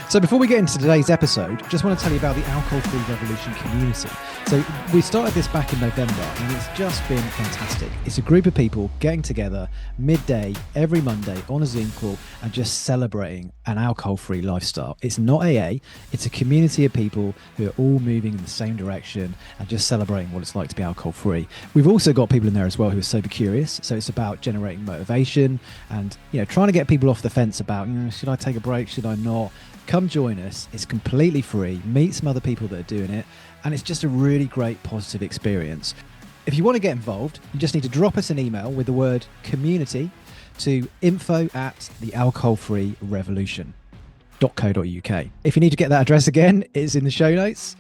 So before we get into today's episode, just want to tell you about the Alcohol-Free Revolution community. So we started this back in November and it's just been fantastic. It's a group of people getting together midday every Monday on a Zoom call and just celebrating an alcohol-free lifestyle. It's not AA, it's a community of people who are all moving in the same direction and just celebrating what it's like to be alcohol-free. We've also got people in there as well who are sober curious. So it's about generating motivation and, trying to get people off the fence about, should I take a break? Should I not? Come join us. It's completely free. Meet some other people that are doing it. And it's just a really great positive experience. If you want to get involved, you just need to drop us an email with the word community to info@thealcoholfreerevolution.co.uk. If you need to get that address again, it's in the show notes.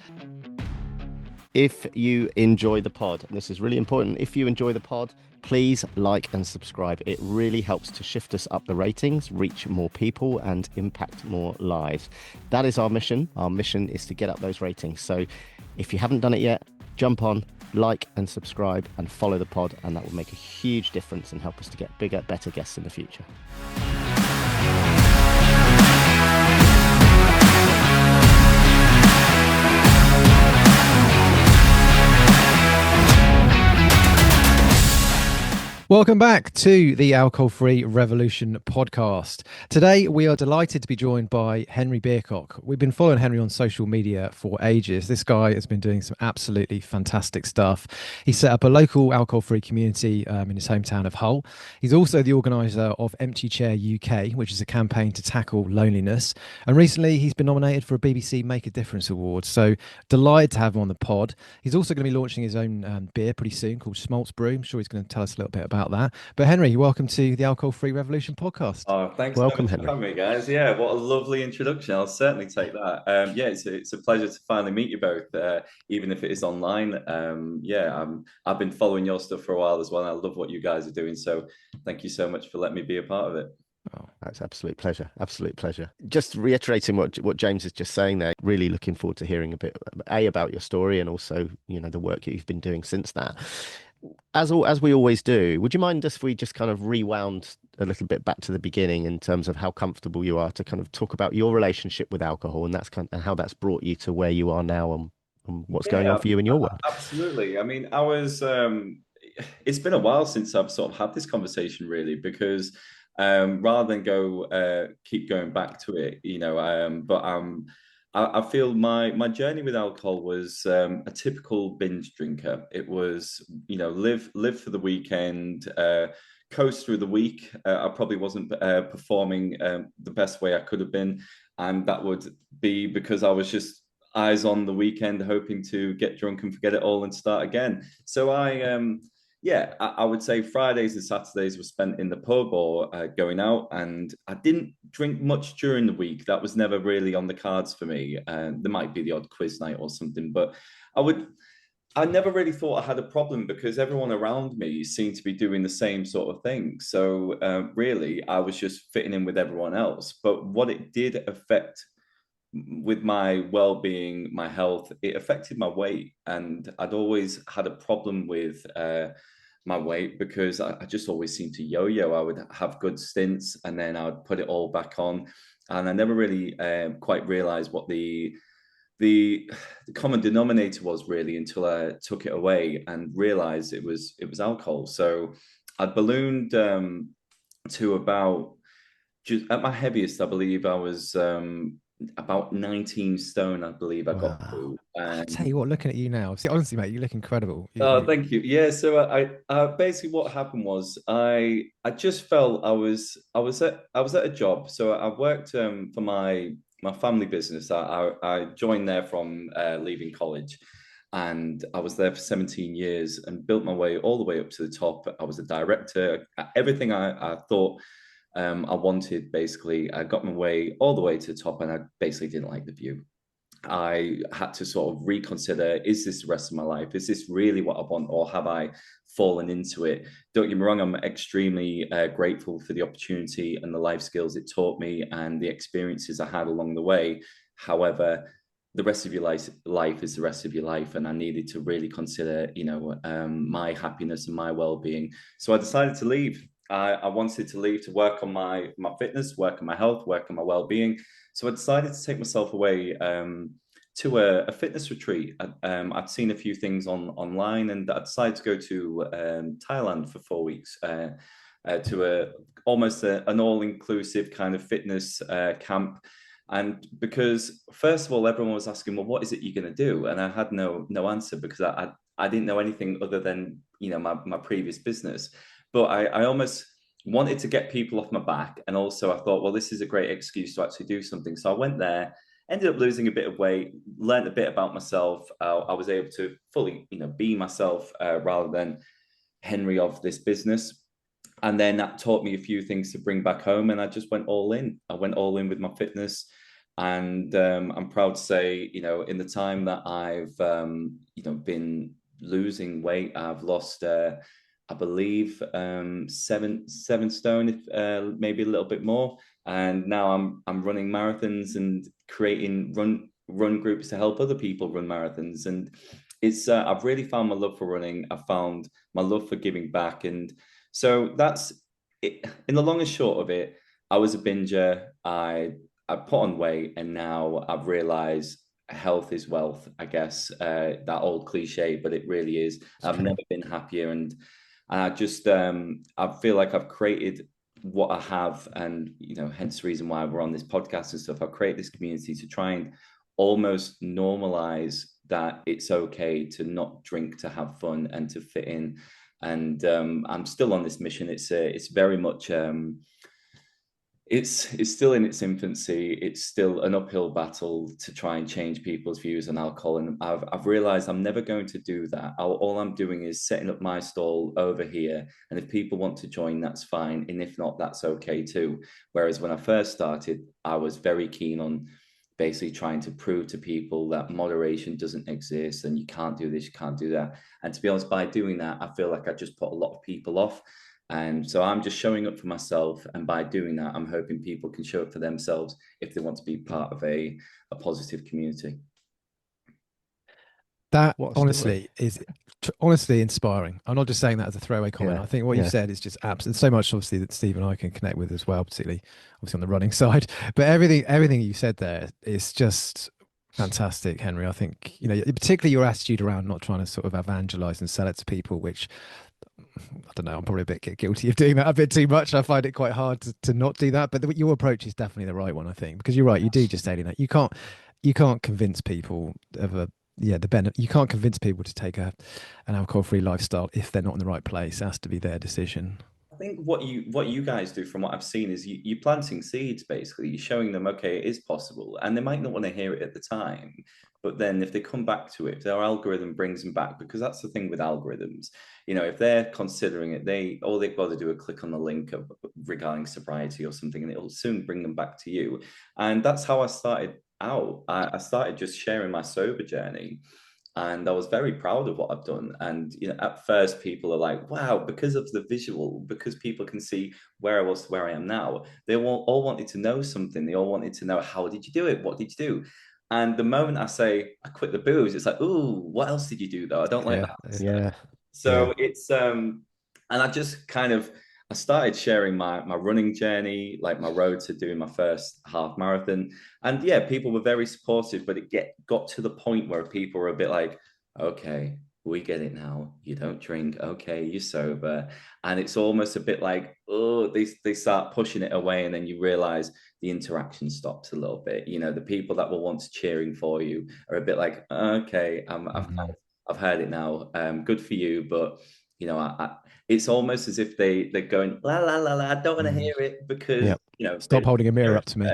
If you enjoy the pod, and this is really important, if you enjoy the pod, please like and subscribe. It really helps to shift us up the ratings, reach more people and impact more lives. That is our mission. Our mission is to get up those ratings. So if you haven't done it yet, jump on, like and subscribe and follow the pod, and that will make a huge difference and help us to get bigger, better guests in the future. Welcome back to the Alcohol-Free Revolution podcast. Today, we are delighted to be joined by Henry Beercock. We've been following Henry on social media for ages. This guy has been doing some absolutely fantastic stuff. He set up a local alcohol-free community in his hometown of Hull. He's also the organiser of Empty Chair UK, which is a campaign to tackle loneliness. And recently, he's been nominated for a BBC Make a Difference award. So delighted to have him on the pod. He's also going to be launching his own beer pretty soon called Schmaltz Brew. I'm sure he's going to tell us a little bit about that. But Henry, welcome to the Alcohol-Free Revolution podcast. Oh, thanks Welcome, so much Henry. for having me, guys. Yeah, what a lovely introduction. I'll certainly take that. It's a pleasure to finally meet you both, even if it is online. I've been following your stuff for a while as well, and I love what you guys are doing. So thank you so much for letting me be a part of it. Oh, that's absolute pleasure. Absolute pleasure. Just reiterating what James is just saying there, really looking forward to hearing a bit about your story and also, the work that you've been doing since that. As we always do, would you mind if we just kind of rewound a little bit back to the beginning in terms of how comfortable you are to kind of talk about your relationship with alcohol and and how that's brought you to where you are now and what's going on for you in your world? Absolutely. I mean, I was. It's been a while since I've sort of had this conversation, really, because rather than keep going back to it, I feel my journey with alcohol was a typical binge drinker. It was, live for the weekend, coast through the week. I probably wasn't performing the best way I could have been. And that would be because I was just eyes on the weekend, hoping to get drunk and forget it all and start again. So I would say Fridays and Saturdays were spent in the pub or going out, and I didn't drink much during the week. That was never really on the cards for me. There might be the odd quiz night or something, but I never really thought I had a problem because everyone around me seemed to be doing the same sort of thing. So really, I was just fitting in with everyone else. But what it did affect with my well-being, my health, it affected my weight, and I'd always had a problem with my weight because I just always seemed to yo-yo. I would have good stints and then I would put it all back on, and I never really quite realized what the common denominator was really until I took it away and realized it was alcohol. So I ballooned to about, just at my heaviest, I believe I was about 19 stone, I believe I got to. I tell you what, looking at you now, see, honestly, mate, you look incredible. Thank you. Yeah, so I basically what happened was I just felt I was at a job. So I worked for my family business. I joined there from leaving college, and I was there for 17 years and built my way all the way up to the top. I was a director. Everything I thought I wanted, basically, I got my way all the way to the top, and I basically didn't like the view. I had to sort of reconsider, is this the rest of my life? Is this really what I want, or have I fallen into it? Don't get me wrong, I'm extremely grateful for the opportunity and the life skills it taught me and the experiences I had along the way. However, the rest of your life is the rest of your life, and I needed to really consider, my happiness and my well-being. So I decided to leave. I wanted to leave to work on my fitness, work on my health, work on my well-being. So I decided to take myself away to a fitness retreat. I'd seen a few things online, and I decided to go to Thailand for 4 weeks to almost an all-inclusive kind of fitness camp. And because first of all, everyone was asking, well, what is it you're going to do? And I had no answer, because I didn't know anything other than, you know, my previous business. But I almost wanted to get people off my back. And also I thought, well, this is a great excuse to actually do something. So I went there, ended up losing a bit of weight, learned a bit about myself. I was able to fully, you know, be myself rather than Henry of this business. And then that taught me a few things to bring back home, and I just went all in. I went all in with my fitness, and I'm proud to say, you know, in the time that I've you know, been losing weight, I've lost I believe 7 stone, if maybe a little bit more. And now I'm running marathons and creating run groups to help other people run marathons. And it's I've really found my love for running. I've found my love for giving back, and so that's it. In the long and short of it, I was a binger. I put on weight, and now I've realized health is wealth, I guess, that old cliche, but it really is. I've never been happier, and I just I feel like I've created what I have, and you know, hence the reason why we're on this podcast and stuff. I've created this community to try and almost normalize that it's okay to not drink, to have fun, and to fit in. And I'm still on this mission. It's very much it's still in its infancy. It's still an uphill battle to try and change people's views on alcohol. And I've realized I'm never going to do that. All I'm doing is setting up my stall over here. And if people want to join, that's fine. And if not, that's okay too. Whereas when I first started, I was very keen on basically trying to prove to people that moderation doesn't exist and you can't do this, you can't do that. And to be honest, by doing that, I feel like I just put a lot of people off. And so I'm just showing up for myself. And by doing that, I'm hoping people can show up for themselves if they want to be part of a positive community. That honestly is honestly inspiring. I'm not just saying that as a throwaway comment. Yeah, I think what you've said is just absolutely so much, obviously, that Steve and I can connect with as well, particularly obviously on the running side. But everything you said there is just fantastic, Henry. I think, you know, particularly your attitude around not trying to sort of evangelize and sell it to people, which I don't know, I'm probably a bit guilty of doing that a bit too much. I find it quite hard to not do that. But your approach is definitely the right one, I think, because you're right. You do just alienate. You can't convince people of you can't convince people to take an alcohol-free lifestyle if they're not in the right place. It has to be their decision. I think what you guys do, from what I've seen, is you're planting seeds. Basically, you're showing them, okay, it is possible, and they might not want to hear it at the time, but then if they come back to it, if their algorithm brings them back, because that's the thing with algorithms, you know, if they're considering it, they've got to do a click on the link regarding sobriety or something, and it'll soon bring them back to you. And that's how I started out. I started just sharing my sober journey, and I was very proud of what I've done. And you know, at first people are like, wow, because of the visual, because people can see where I was to where I am now, they all wanted to know something. They all wanted to know, how did you do it? What did you do? And the moment I say I quit the booze, it's like, ooh, what else did you do though? I don't like that. Yeah. So it's and I just kind of, I started sharing my running journey, like my road to doing my first half marathon. And yeah, people were very supportive, but it got to the point where people were a bit like, okay, we get it now. You don't drink. Okay, you're sober. And it's almost a bit like, oh, they start pushing it away. And then you realize the interaction stops a little bit. You know, the people that were once cheering for you are a bit like, okay, I've heard it now. Good for you. But, you know, it's almost as if they're going, la, la, la, la, I don't want to hear it, because, you know, stop holding a mirror up to me.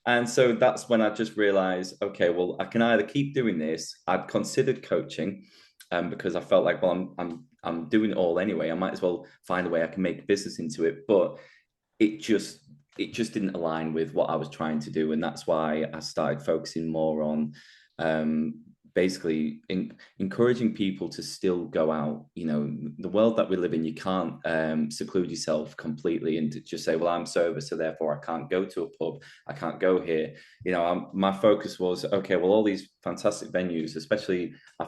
And so that's when I just realized, okay, well, I can either keep doing this. I'd considered coaching, because I felt like, well, I'm doing it all anyway. I might as well find a way I can make business into it. But it just didn't align with what I was trying to do. And that's why I started focusing more on basically encouraging people to still go out. You know, the world that we live in, you can't seclude yourself completely and just say, well, I'm sober, so therefore I can't go to a pub, I can't go here. You know, my focus was, okay, well, all these fantastic venues, especially I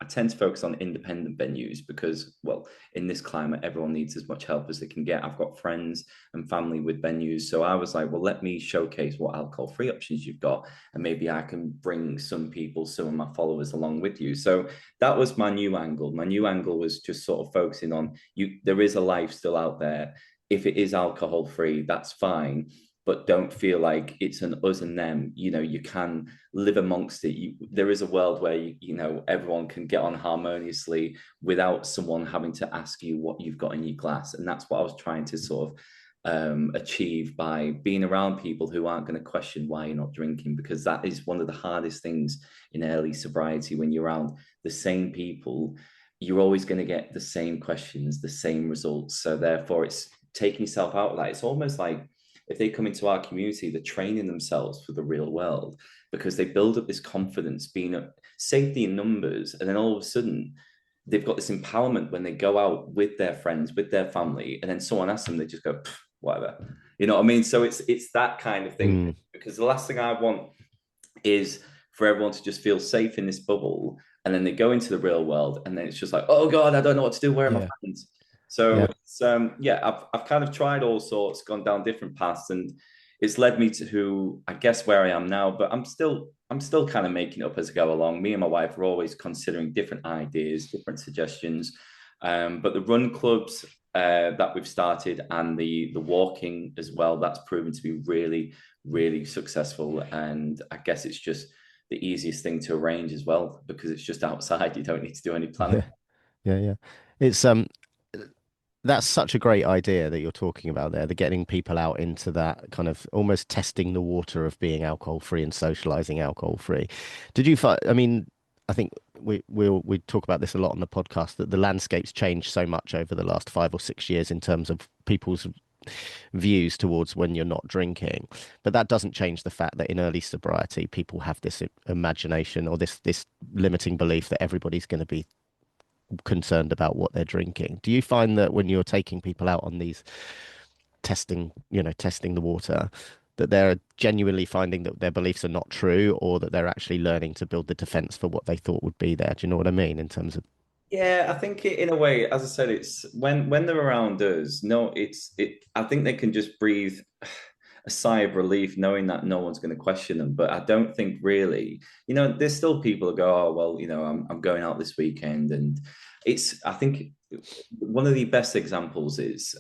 tend to focus on independent venues because, well, in this climate, everyone needs as much help as they can get. I've got friends and family with venues. So I was like, well, let me showcase what alcohol-free options you've got. And maybe I can bring some people, some of my followers along with you. So that was my new angle. My new angle was just sort of focusing on there is a life still out there. If it is alcohol-free, that's fine. But don't feel like it's an us and them. You know, you can live amongst it. There is a world where, you know, everyone can get on harmoniously without someone having to ask you what you've got in your glass. And that's what I was trying to sort of achieve by being around people who aren't going to question why you're not drinking, because that is one of the hardest things in early sobriety. When you're around the same people, you're always going to get the same questions, the same results. So therefore, it's taking yourself out of that. It's almost like if they come into our community, they're training themselves for the real world, because they build up this confidence, being safety in numbers, and then all of a sudden they've got this empowerment when they go out with their friends, with their family, and then someone asks them, they just go, whatever. You know what I mean? So it's that kind of thing, because the last thing I want is for everyone to just feel safe in this bubble, and then they go into the real world, and then it's just like, oh God, I don't know what to do. Where are my friends? So it's I've kind of tried all sorts, gone down different paths, and it's led me to who I guess where I am now. But I'm still kind of making it up as I go along. Me and my wife are always considering different ideas, different suggestions. But the run clubs that we've started, and the walking as well, that's proven to be really, really successful. And I guess it's just the easiest thing to arrange as well, because it's just outside. You don't need to do any planning. Yeah. It's that's such a great idea that you're talking about there, the getting people out into that kind of almost testing the water of being alcohol free and socializing alcohol free. Did you find, I mean, I think we talk about this a lot on the podcast, that the landscape's changed so much over the last 5 or 6 years in terms of people's views towards when you're not drinking. But that doesn't change the fact that in early sobriety, people have this imagination or this limiting belief that everybody's going to be concerned about what they're drinking. Do you find that when you're taking people out on these testing the water, that they're genuinely finding that their beliefs are not true, or that they're actually learning to build the defense for what they thought would be there? Do you know what I mean in terms of? Yeah, I think in a way, as I said, it's when they're around us. No, I think they can just breathe a sigh of relief knowing that no one's going to question them. But I don't think really, there's still people who go, oh well, I'm going out this weekend, and I think one of the best examples is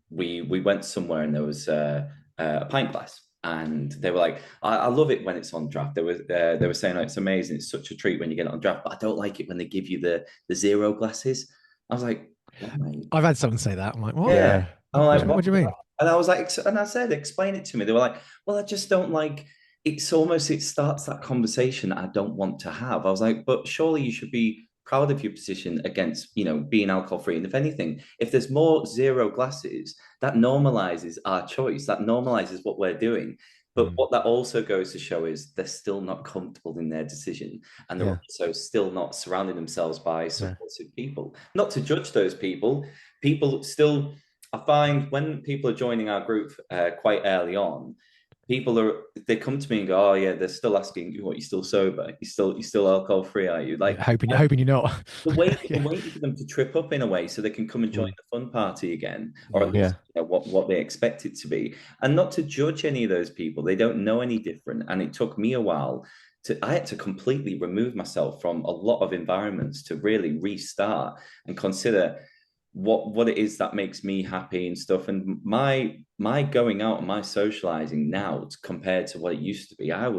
we went somewhere and there was a pint glass. And they were like, I love it when it's on draft. They were saying, oh, it's amazing. It's such a treat when you get it on draft, but I don't like it when they give you the zero glasses. I was like, what, mate? I've had someone say that. I'm like, what? Yeah. I'm like, what do you mean? And I was like, and I said, explain it to me. They were like, well, I just don't like. It starts that conversation I don't want to have. I was like, but surely you should be proud of your position against, being alcohol free. And if anything, if there's more zero glasses, that normalizes our choice. That normalizes what we're doing. But what that also goes to show is they're still not comfortable in their decision, and they're also still not surrounding themselves by supportive people. Not to judge those people. People still, I find when people are joining our group quite early on, they come to me and go, oh yeah, they're still asking you, what, you still sober? You still alcohol free, are you? Like hoping you're not. They're waiting for them to trip up in a way so they can come and join the fun party again, or at least what they expect it to be. And not to judge any of those people. They don't know any different. And it took me a while I had to completely remove myself from a lot of environments to really restart and consider what it is that makes me happy and stuff. And my going out and my socializing now compared to what it used to be, I'll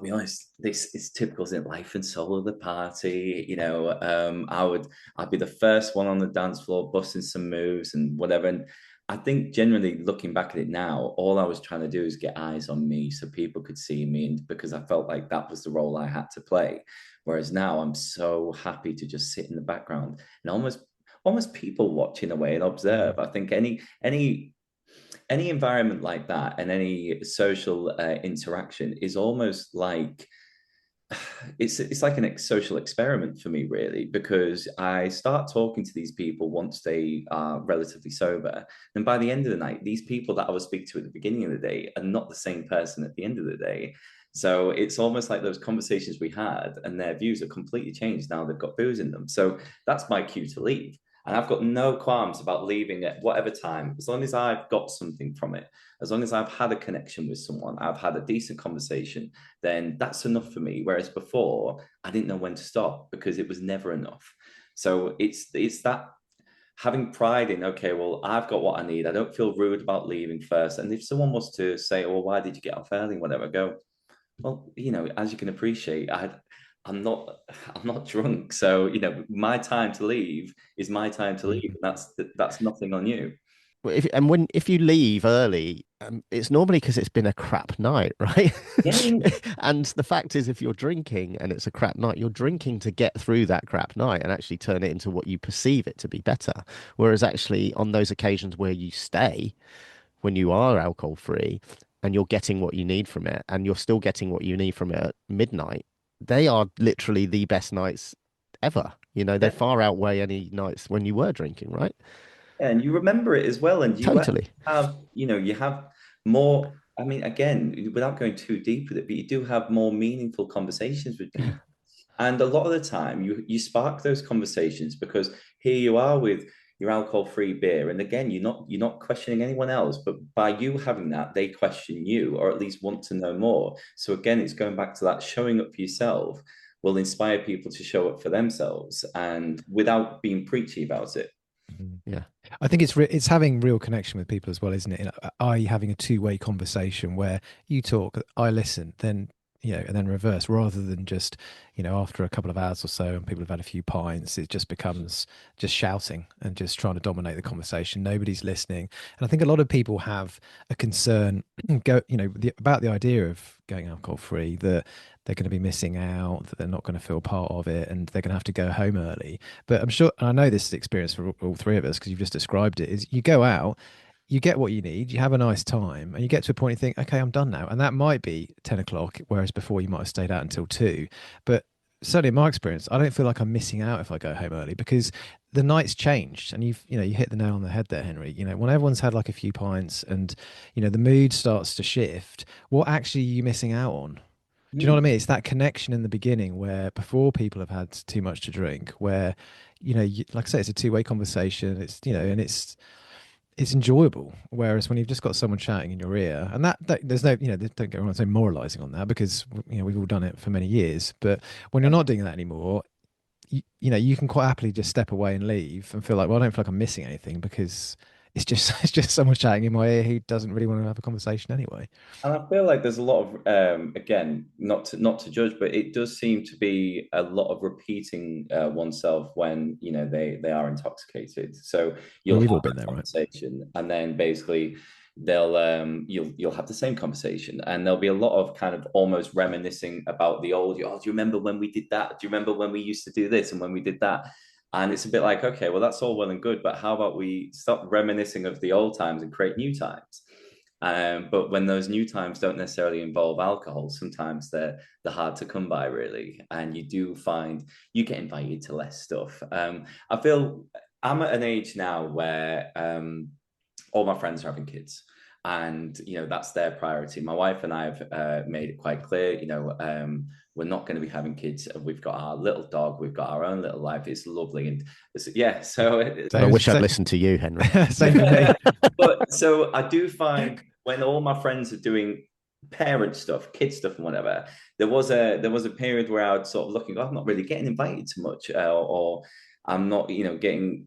be honest, this is typical, isn't it? Life and soul of the party. I'd be the first one on the dance floor, busting some moves and whatever. And I think generally looking back at it now, all I was trying to do is get eyes on me so people could see me, and because I felt like that was the role I had to play. Whereas now I'm so happy to just sit in the background and almost people watch in a way and observe. I think any environment like that and any social interaction is almost like it's like an social experiment for me, really, because I start talking to these people once they are relatively sober, and by the end of the night, these people that I would speak to at the beginning of the day are not the same person at the end of the day. So it's almost like those conversations we had, and their views are completely changed now they've got booze in them. So that's my cue to leave. And I've got no qualms about leaving at whatever time, as long as I've got something from it, as long as I've had a connection with someone, I've had a decent conversation, then that's enough for me. Whereas before, I didn't know when to stop because it was never enough. So it's that having pride in, okay, well, I've got what I need. I don't feel rude about leaving first. And if someone was to say, well, why did you get off early? Whatever, I go, well, as you can appreciate, I'm not I'm not drunk. So, my time to leave is my time to leave. That's nothing on you. Well, if you leave early, it's normally because it's been a crap night, right? Yeah. And the fact is, if you're drinking and it's a crap night, you're drinking to get through that crap night and actually turn it into what you perceive it to be better. Whereas actually, on those occasions where you stay, when you are alcohol free and you're getting what you need from it, and you're still getting what you need from it at midnight, they are literally the best nights ever. They Yeah. far outweigh any nights when you were drinking, right? And you remember it as well. And you Totally. you have more. I mean, again, without going too deep with it, but you do have more meaningful conversations with people. And a lot of the time, you spark those conversations because here you are with your alcohol-free beer, and again, you're not questioning anyone else, but by you having that, they question you, or at least want to know more. So again, it's going back to that showing up for yourself will inspire people to show up for themselves, and without being preachy about it. Yeah. I think it's having real connection with people as well, isn't it? I having a two-way conversation where you talk, I listen, then and then reverse, rather than just after a couple of hours or so, and people have had a few pints, it just becomes just shouting and just trying to dominate the conversation. Nobody's listening, and I think a lot of people have a concern about the idea of going alcohol free, that they're going to be missing out, that they're not going to feel part of it, and they're going to have to go home early. But I'm sure, and I know this is experience for all three of us because you've just described it, is you go out, you get what you need, you have a nice time, and you get to a point you think, okay, I'm done now. And that might be 10 o'clock, whereas before you might have stayed out until 2. But certainly in my experience, I don't feel like I'm missing out if I go home early because the night's changed. And you hit the nail on the head there, Henry. When everyone's had like a few pints and, the mood starts to shift, what actually are you missing out on? Do you know what I mean? It's that connection in the beginning where before people have had too much to drink, where, like I say, it's a two-way conversation. It's, and it's enjoyable. Whereas when you've just got someone chatting in your ear, and that there's no, don't get me wrong, I'm saying moralizing on that because we've all done it for many years. But when you're not doing that anymore, you can quite happily just step away and leave and feel like, well, I don't feel like I'm missing anything because it's just someone chatting in my ear who doesn't really want to have a conversation anyway. And I feel like there's a lot of again, not to judge, but it does seem to be a lot of repeating oneself when they are intoxicated. So Well, you'll we've have all been a there, right? conversation, and then basically they'll you'll have the same conversation, and there'll be a lot of kind of almost reminiscing about the old. Oh, do you remember when we did that? Do you remember when we used to do this and when we did that? And it's a bit like, okay, well, that's all well and good, but how about we stop reminiscing of the old times and create new times? But when those new times don't necessarily involve alcohol, sometimes they're hard to come by, really. And you do find you get invited to less stuff. I feel I'm at an age now where all my friends are having kids, and that's their priority. My wife and I have made it quite clear, we're not going to be having kids. We've got our little dog. We've got our own little life. It's lovely, and yeah. So I wish I'd listened to you, Henry. Same for me. But so I do find when all my friends are doing parent stuff, kid stuff, and whatever, there was a period where I would sort of looking, oh, I'm not really getting invited to much, or I'm not, I'm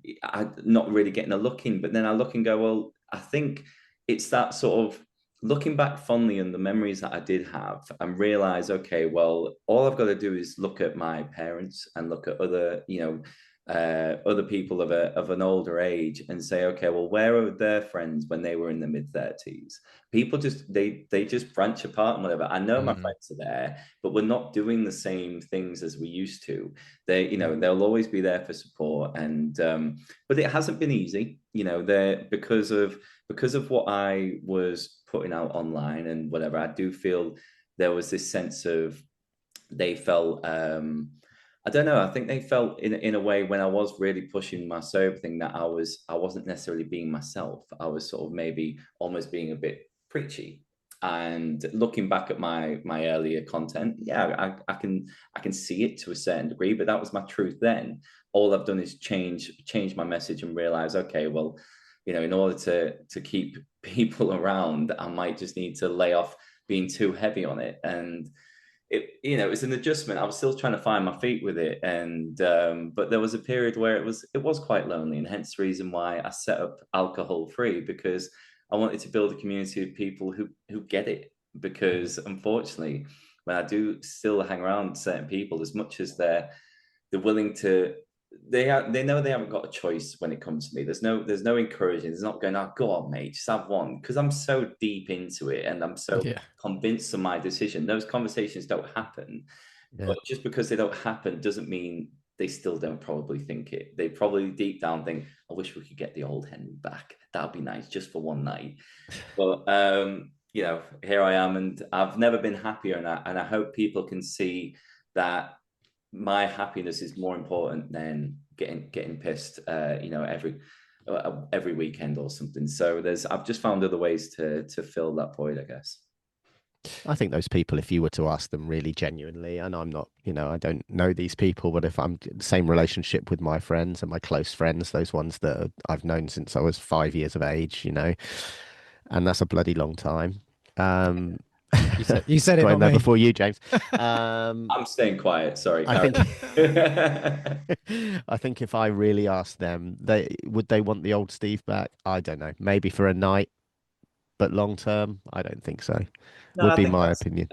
not really getting a look in. But then I look and go, well, I think it's that sort of looking back fondly on the memories that I did have and realize, okay, well, all I've got to do is look at my parents and look at other people of an older age and say, okay, well, where are their friends when they were in the mid-30s? People just they just branch apart and whatever. I know my friends are there, but we're not doing the same things as we used to. They'll always be there for support, and but it hasn't been easy. They're because of what I was putting out online and whatever. I do feel there was this sense of they felt, I don't know, I think they felt in a way when I was really pushing my sober thing that I wasn't necessarily being myself. I was sort of maybe almost being a bit preachy. And looking back at my earlier content, yeah, I can see it to a certain degree, but that was my truth then. All I've done is change my message and realize, okay, well, you know, in order to keep people around, I might just need to lay off being too heavy on it. And it, you know, it's an adjustment. I was still trying to find my feet with it, and but there was a period where it was quite lonely, and hence the reason why I set up Alcohol Free, because I wanted to build a community of people who get it. Because unfortunately, when I do still hang around certain people, as much as they're willing to, they know they haven't got a choice when it comes to me. There's no encouraging. There's not going, oh, go on, mate, just have one. Because I'm so deep into it and I'm so convinced of my decision. Those conversations don't happen. Yeah. But just because they don't happen doesn't mean they still don't probably think it. They probably deep down think, I wish we could get the old Henry back. That'd be nice just for one night. But you know, here I am, and I've never been happier, and I hope people can see that my happiness is more important than getting pissed, you know, every weekend or something. So I've just found other ways to fill that void, I guess. I think those people, if you were to ask them really genuinely, and I'm not, you know, I don't know these people, but if I'm the same relationship with my friends and my close friends, those ones that I've known since I was 5 years of age, you know, and that's a bloody long time. You said it not me. Before you, James. I'm staying quiet. Sorry. I think if I really asked them, would they want the old Steve back? I don't know. Maybe for a night, but long term, I don't think so. No, would be my opinion.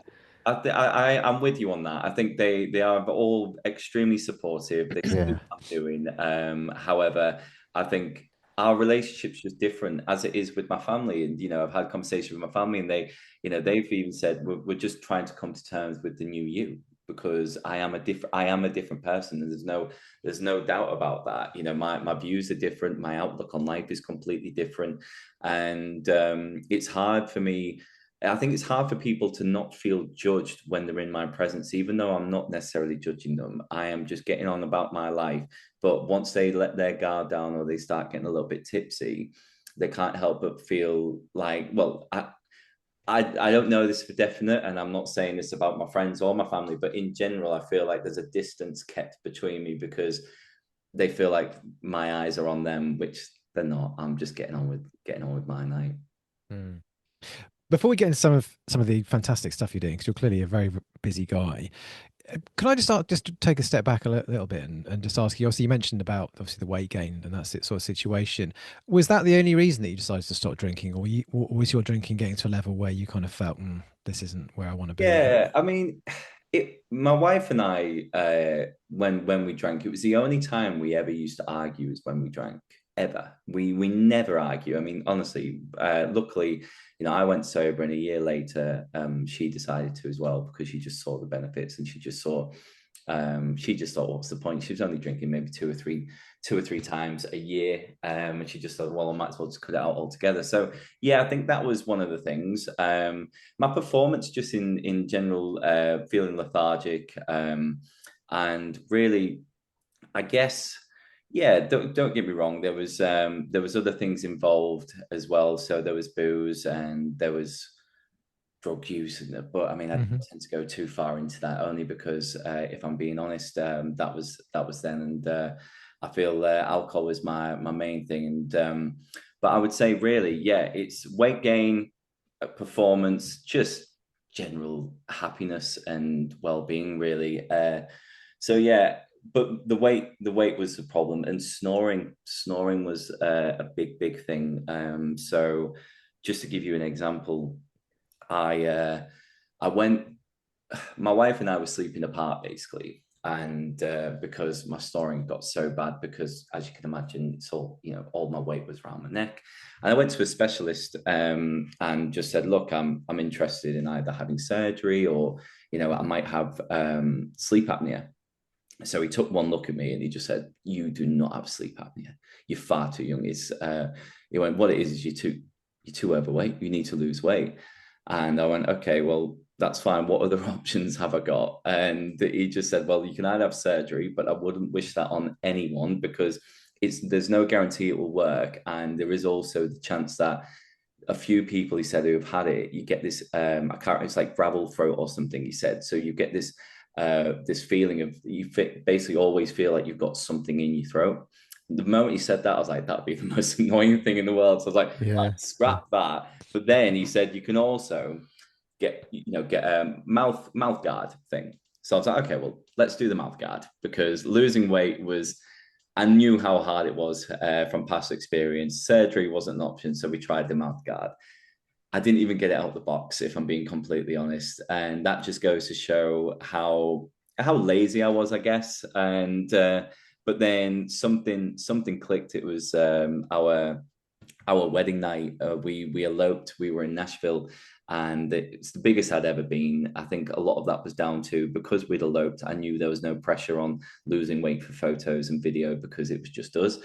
I'm with you on that. I think they are all extremely supportive. They see what I'm doing. However, I think our relationship's just different as it is with my family. And, you know, I've had conversations with my family, and they've even said, we're just trying to come to terms with the new you, because I am a different person. And there's no doubt about that. You know, my views are different. My outlook on life is completely different. And it's hard for me. I think it's hard for people to not feel judged when they're in my presence, even though I'm not necessarily judging them. I am just getting on about my life. But once they let their guard down or they start getting a little bit tipsy, they can't help but feel like, well, I don't know this for definite, and I'm not saying this about my friends or my family, but in general, I feel like there's a distance kept between me because they feel like my eyes are on them, which they're not. I'm just getting on with my night. Mm. Before we get into some of the fantastic stuff you're doing, because you're clearly a very busy guy, can I just take a step back a little bit and just ask you? Obviously, you mentioned about obviously the weight gain and that sort of situation. Was that the only reason that you decided to stop drinking, or was your drinking getting to a level where you kind of felt this isn't where I want to be? Yeah, I mean, my wife and I, when we drank, it was the only time we ever used to argue is when we drank. Ever. We never argue. I mean, honestly, luckily, you know, I went sober, and a year later, she decided to as well, because she just saw the benefits, and she just thought, what's the point? She was only drinking maybe two or three times a year, and she just thought, well, I might as well just cut it out altogether. So yeah, I think that was one of the things. My performance, just in general, feeling lethargic, and really, I guess. Yeah, don't get me wrong. There was other things involved as well. So there was booze and there was drug use, but I mean, I didn't tend to go too far into that, only because, if I'm being honest, that was then, and I feel alcohol is my main thing. And but I would say really, yeah, it's weight gain, performance, just general happiness and well-being, really. So yeah. But the weight was the problem, and snoring was a big thing. So just to give you an example, I went. My wife and I were sleeping apart basically, and because my snoring got so bad, because as you can imagine, it's all, you know, all my weight was around my neck, and I went to a specialist and just said, look, I'm interested in either having surgery or, you know, I might have sleep apnea. So he took one look at me and he just said, you do not have sleep apnea. You're far too young. He went, what it is you're too overweight. You need to lose weight. And I went, okay, well, that's fine. What other options have I got? And he just said, well, you can either have surgery, but I wouldn't wish that on anyone because there's no guarantee it will work. And there is also the chance that a few people, he said, who have had it, you get this, I can't, it's like gravel throat or something, he said. So you get this, this feeling of, basically always feel like you've got something in your throat. The moment he said that, I was like, that'd be the most annoying thing in the world. So I was like, scrap that. But then he said, you can also get a mouth guard thing. So I was like, okay, well, let's do the mouth guard, because losing weight was, I knew how hard it was from past experience. Surgery wasn't an option, so we tried the mouth guard. I didn't even get it out of the box, if I'm being completely honest, and that just goes to show how lazy I was, I guess. And but then something clicked. It was our wedding night. We eloped. We were in Nashville, and it's the biggest I'd ever been. I think a lot of that was down to, because we'd eloped, I knew there was no pressure on losing weight for photos and video because it was just us.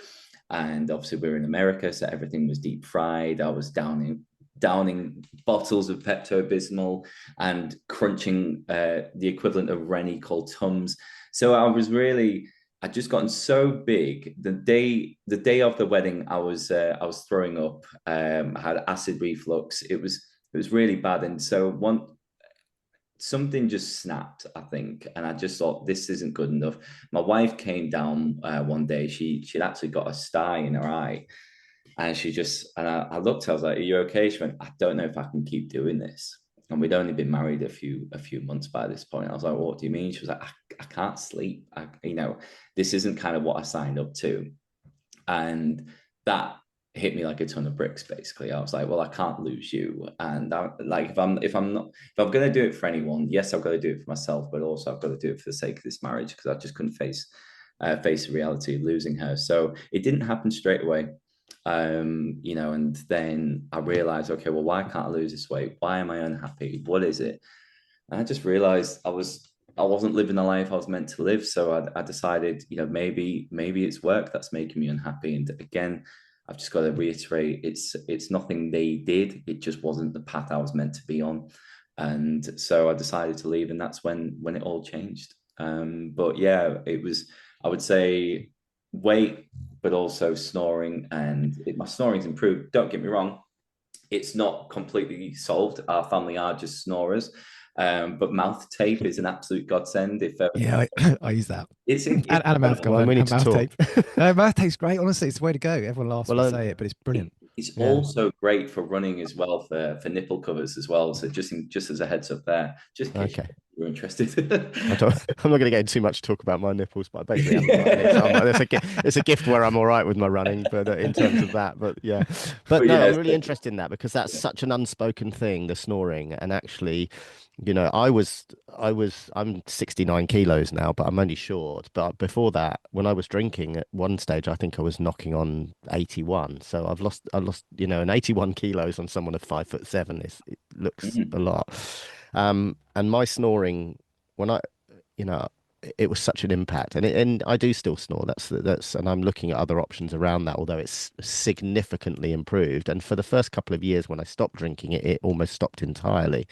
And obviously we were in America, so everything was deep fried. I was downing bottles of Pepto-Bismol and crunching the equivalent of Rennie called Tums. So I'd just gotten so big. The day of the wedding, I was throwing up. I had acid reflux. It was really bad, and so something just snapped, I think, and I just thought, this isn't good enough. My wife came down one day. She'd actually got a sty in her eye, and I looked. I was like, "Are you okay?" She went, "I don't know if I can keep doing this." And we'd only been married a few months by this point. I was like, well, "What do you mean?" She was like, I can't sleep. This isn't kind of what I signed up to. And that hit me like a ton of bricks, basically. I was like, well, I can't lose you. And if I'm going to do it for anyone, yes, I've got to do it for myself, but also I've got to do it for the sake of this marriage, because I just couldn't face the reality of losing her. So it didn't happen straight away. And then I realized, okay, well, why can't I lose this weight? Why am I unhappy? What is it? And I just realized I wasn't living the life I was meant to live. So I decided, maybe it's work that's making me unhappy. And again, I've just got to reiterate, it's nothing they did. It just wasn't the path I was meant to be on. And so I decided to leave, and that's when it all changed. But yeah, it was, I would say, weight, but also snoring. And my snoring's improved. Don't get me wrong, it's not completely solved. Our family are just snorers. But mouth tape is an absolute godsend. I use that. It's and a mouth guard. Well, we need to mouth talk. tape. Mouth tape's great. Honestly, it's the way to go. Everyone laughs when I say it, but it's brilliant. It's also great for running as well, for nipple covers as well. So just as a heads up there, just in case you're interested. I'm not going to get into too much talk about my nipples, but basically it's a gift where I'm all right with my running, but in terms of that, but yeah. But no, I'm really interested in that, because that's such an unspoken thing, the snoring. And actually, I'm 69 kilos now, but I'm only short. But before that, when I was drinking, at one stage, I think I was knocking on 81. So I lost, and 81 kilos on someone of 5'7" it looks a lot. And my snoring, it was such an impact, and I do still snore. And I'm looking at other options around that, although it's significantly improved. And for the first couple of years when I stopped drinking it almost stopped entirely.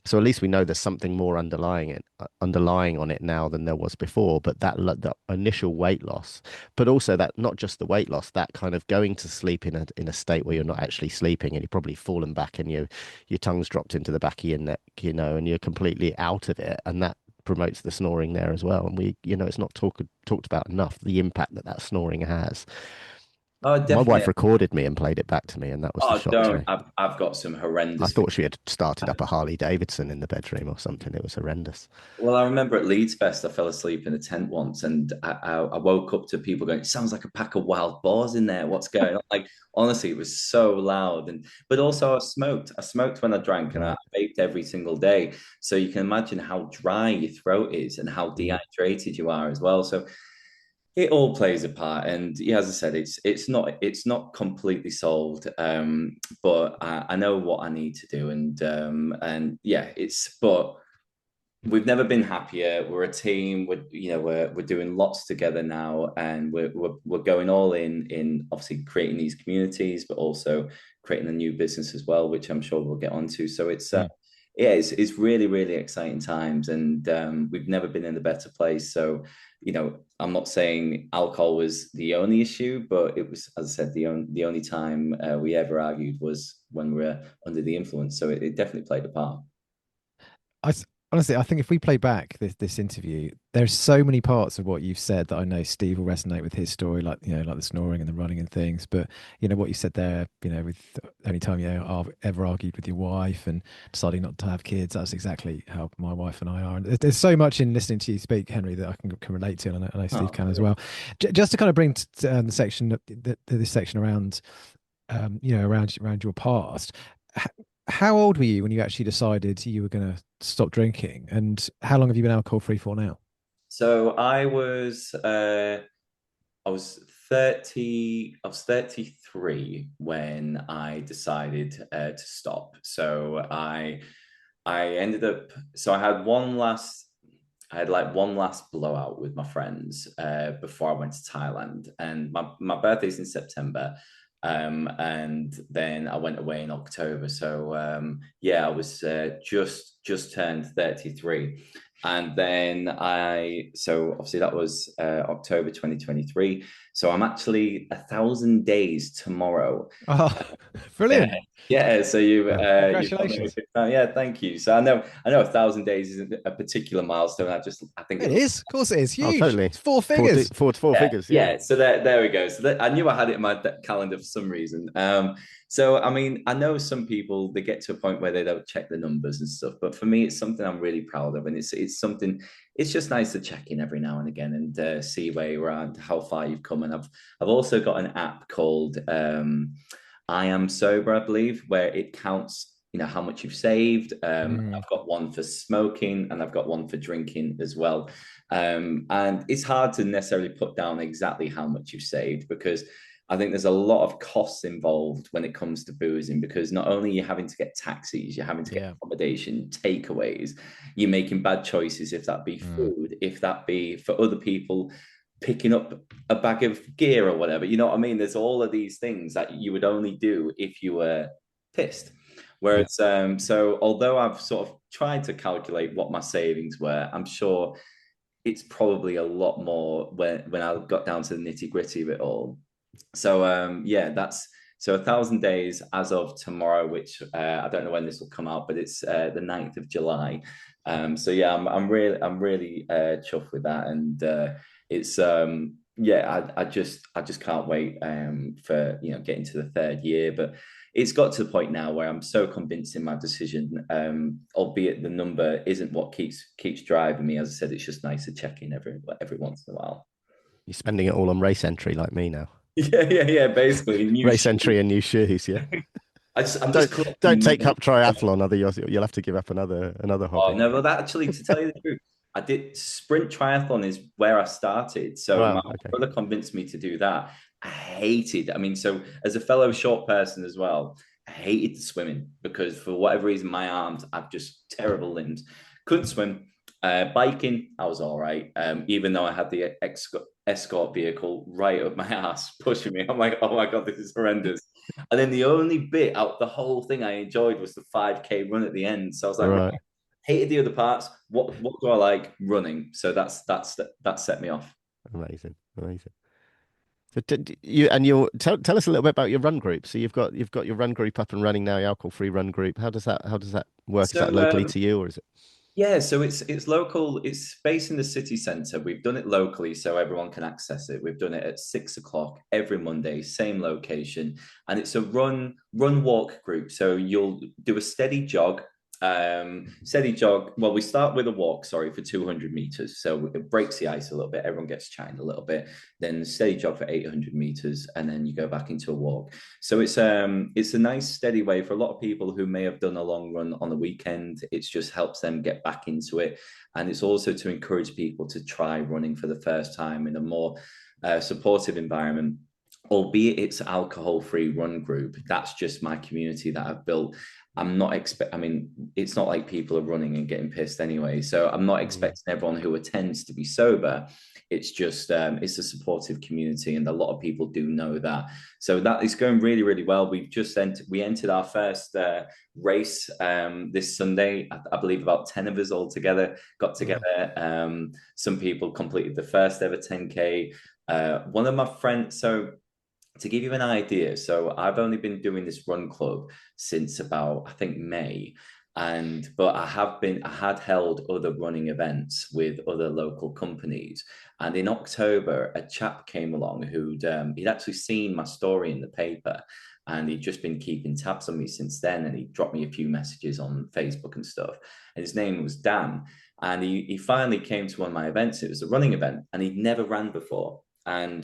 So at least we know there's something more underlying on it now than there was before. But that initial weight loss, but also that not just the weight loss, that kind of going to sleep in a state where you're not actually sleeping, and you're probably fallen back, and your tongue's dropped into the back of your neck, and you're completely out of it, and that promotes the snoring there as well. And it's not talked about enough, the impact that snoring has. Oh, my wife recorded me and played it back to me, and that was the shock to me. I've got some horrendous. I thought she had started up a Harley Davidson in the bedroom or something. It was horrendous. Well, I remember at Leeds Fest, I fell asleep in a tent once, and I woke up to people going, "It sounds like a pack of wild boars in there. What's going on?" Like, honestly, it was so loud. But also I smoked when I drank, and I vaped every single day. So you can imagine how dry your throat is and how dehydrated you are as well. So it all plays a part, and yeah, as I said, it's not completely solved, but I know what I need to do, and yeah, but we've never been happier. We're a team. We're doing lots together now, and we're going all in obviously creating these communities, but also creating a new business as well, which I'm sure we'll get onto. So yeah, it's really, really exciting times, and we've never been in a better place. So, I'm not saying alcohol was the only issue, but it was, as I said, the only time we ever argued was when we were under the influence. So it definitely played a part. I honestly, I think if we play back this interview, there's so many parts of what you've said that I know Steve will resonate with his story, like like the snoring and the running and things. But what you said there, with any time ever argued with your wife and deciding not to have kids, that's exactly how my wife and I are. And there's so much in listening to you speak, Henry, that I can relate to, and I know Steve can as well. Just to kind of bring the section, this section around, around your past. How old were you when you actually decided you were going to stop drinking, and how long have you been alcohol free for now? So I was 30, I was 33 when I decided to stop. So I ended up, so I had like one last blowout with my friends before I went to Thailand. And my birthday's in September. And then I went away in October. So yeah, I was just turned 33. And then so obviously that was October 2023. So I'm actually 1,000 days tomorrow. Oh, brilliant. Yeah, so you've got me. Congratulations. Yeah, thank you. So I know 1,000 days isn't a particular milestone. I think It is. Of course it is. Oh, Huge. totally. It's four figures. Four figures. Yeah. Yeah. So there we go. So I knew I had it in my calendar for some reason. So I mean, I know some people, they get to a point where they don't check the numbers and stuff, but for me, it's something I'm really proud of, and it's something. It's just nice to check in every now and again and see where you're at, how far you've come. And I've also got an app called I Am Sober, I believe, where it counts, how much you've saved. I've got one for smoking and I've got one for drinking as well. And it's hard to necessarily put down exactly how much you've saved, because I think there's a lot of costs involved when it comes to boozing, because not only are you having to get taxis, you're having to get accommodation, takeaways, you're making bad choices, if that be food, if that be for other people picking up a bag of gear or whatever. You know what I mean? There's all of these things that you would only do if you were pissed. Whereas, so although I've sort of tried to calculate what my savings were, I'm sure it's probably a lot more when I got down to the nitty gritty of it all. So yeah, that's so 1,000 days as of tomorrow, which I don't know when this will come out, but it's the 9th of July. So yeah, I'm really chuffed with that, and it's yeah, I just can't wait for getting to the third year. But it's got to the point now where I'm so convinced in my decision, albeit the number isn't what keeps driving me. As I said, it's just nice to check in every once in a while. You're spending it all on race entry like me now. Yeah. Basically, race entry and new shoes. Yeah. Don't take up triathlon. You'll have to give up another hobby. Oh no, well, that actually, to tell you the truth, I did sprint triathlon is where I started. So my brother convinced me to do that. I hated. I mean, so as a fellow short person as well, I hated swimming because for whatever reason, my arms, I've just terrible limbs. Couldn't swim. Biking, I was all right. Even though I had the escort vehicle right up my ass pushing me. I'm like, oh my God, this is horrendous. And then the only bit out the whole thing I enjoyed was the 5K run at the end. So I was like, right. Hated the other parts. What do I like? Running. So that set me off. Amazing. So tell us a little bit about your run group. So you've got your run group up and running now, your alcohol-free run group. How does that work? So, is that locally to you, or is it? Yeah, so it's local. It's based in the city centre. We've done it locally so everyone can access it. We've done it at 6 o'clock every Monday, same location, and it's a run walk group. So you'll do a steady jog. Well, we start with a walk, for 200 meters. So it breaks the ice a little bit. Everyone gets chatting a little bit. Then steady jog for 800 meters, and then you go back into a walk. So it's a nice steady way for a lot of people who may have done a long run on the weekend. It just helps them get back into it, and it's also to encourage people to try running for the first time in a more supportive environment. albeit it's alcohol-free run group, that's just my community that I've built. I'm not I mean, it's not like people are running and getting pissed anyway. So I'm not expecting everyone who attends to be sober. It's just it's a supportive community, and a lot of people do know that. So that is going really, really well. We entered our first race this Sunday. I believe about 10 of us all together got together. Some people completed the first ever 10K. One of my friends, so to give you an idea, so I've only been doing this run club since about, I think, May. But I had held other running events with other local companies. And in October, a chap came along he'd actually seen my story in the paper, and he'd just been keeping tabs on me since then. And he dropped me a few messages on Facebook and stuff. And his name was Dan. And he finally came to one of my events. It was a running event, and he'd never ran before. And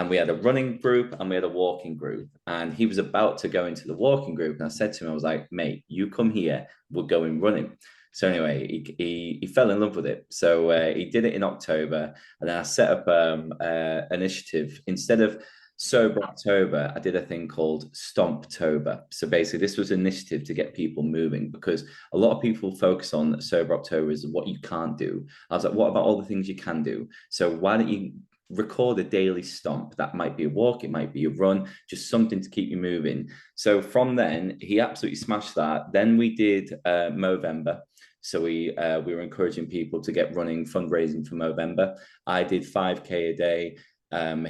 we had a running group and we had a walking group, and he was about to go into the walking group. And I said to him, I was like, mate, you come here, we're going running. So anyway, he fell in love with it. So he did it in October, and then I set up an initiative. Instead of Sober October, I did a thing called Stomptober. So basically, this was an initiative to get people moving, because a lot of people focus on Sober October as what you can't do. I was like, what about all the things you can do? So why don't you record a daily stomp? That might be a walk, it might be a run, just something to keep you moving. So from then, he absolutely smashed that. Then we did Movember. So we were encouraging people to get running, fundraising for Movember. I did 5K a day.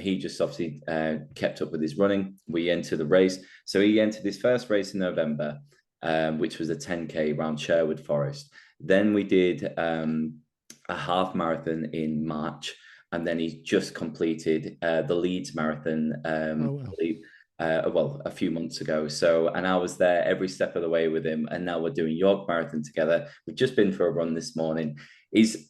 He just obviously kept up with his running. We entered the race. So he entered his first race in November, which was a 10K around Sherwood Forest. Then we did a half marathon in March. And then he's just completed the Leeds Marathon, a few months ago. So, and I was there every step of the way with him. And now we're doing York Marathon together. We've just been for a run this morning.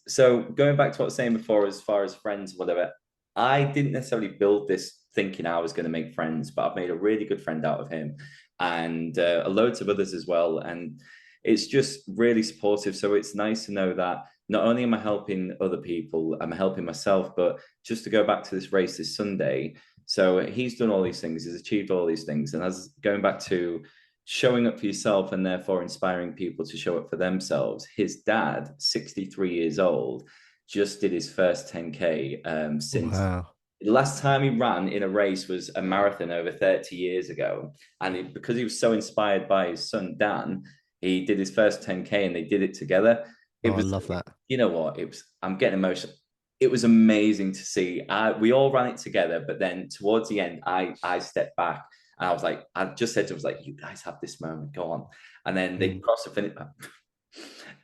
So going back to what I was saying before, as far as friends, whatever, I didn't necessarily build this thinking I was going to make friends, but I've made a really good friend out of him, and loads of others as well. And it's just really supportive. So it's nice to know that not only am I helping other people, I'm helping myself. But just to go back to this race this Sunday, so he's done all these things, he's achieved all these things. And as going back to showing up for yourself and therefore inspiring people to show up for themselves, his dad, 63 years old, just did his first 10K since. Wow. The last time he ran in a race was a marathon over 30 years ago. And because he was so inspired by his son, Dan, he did his first 10K and they did it together. I love that. You know what? I'm getting emotional. It was amazing to see. We all ran it together, but then towards the end, I stepped back and I was like, I just said to him, I was like, you guys have this moment, go on. And then they crossed the finish.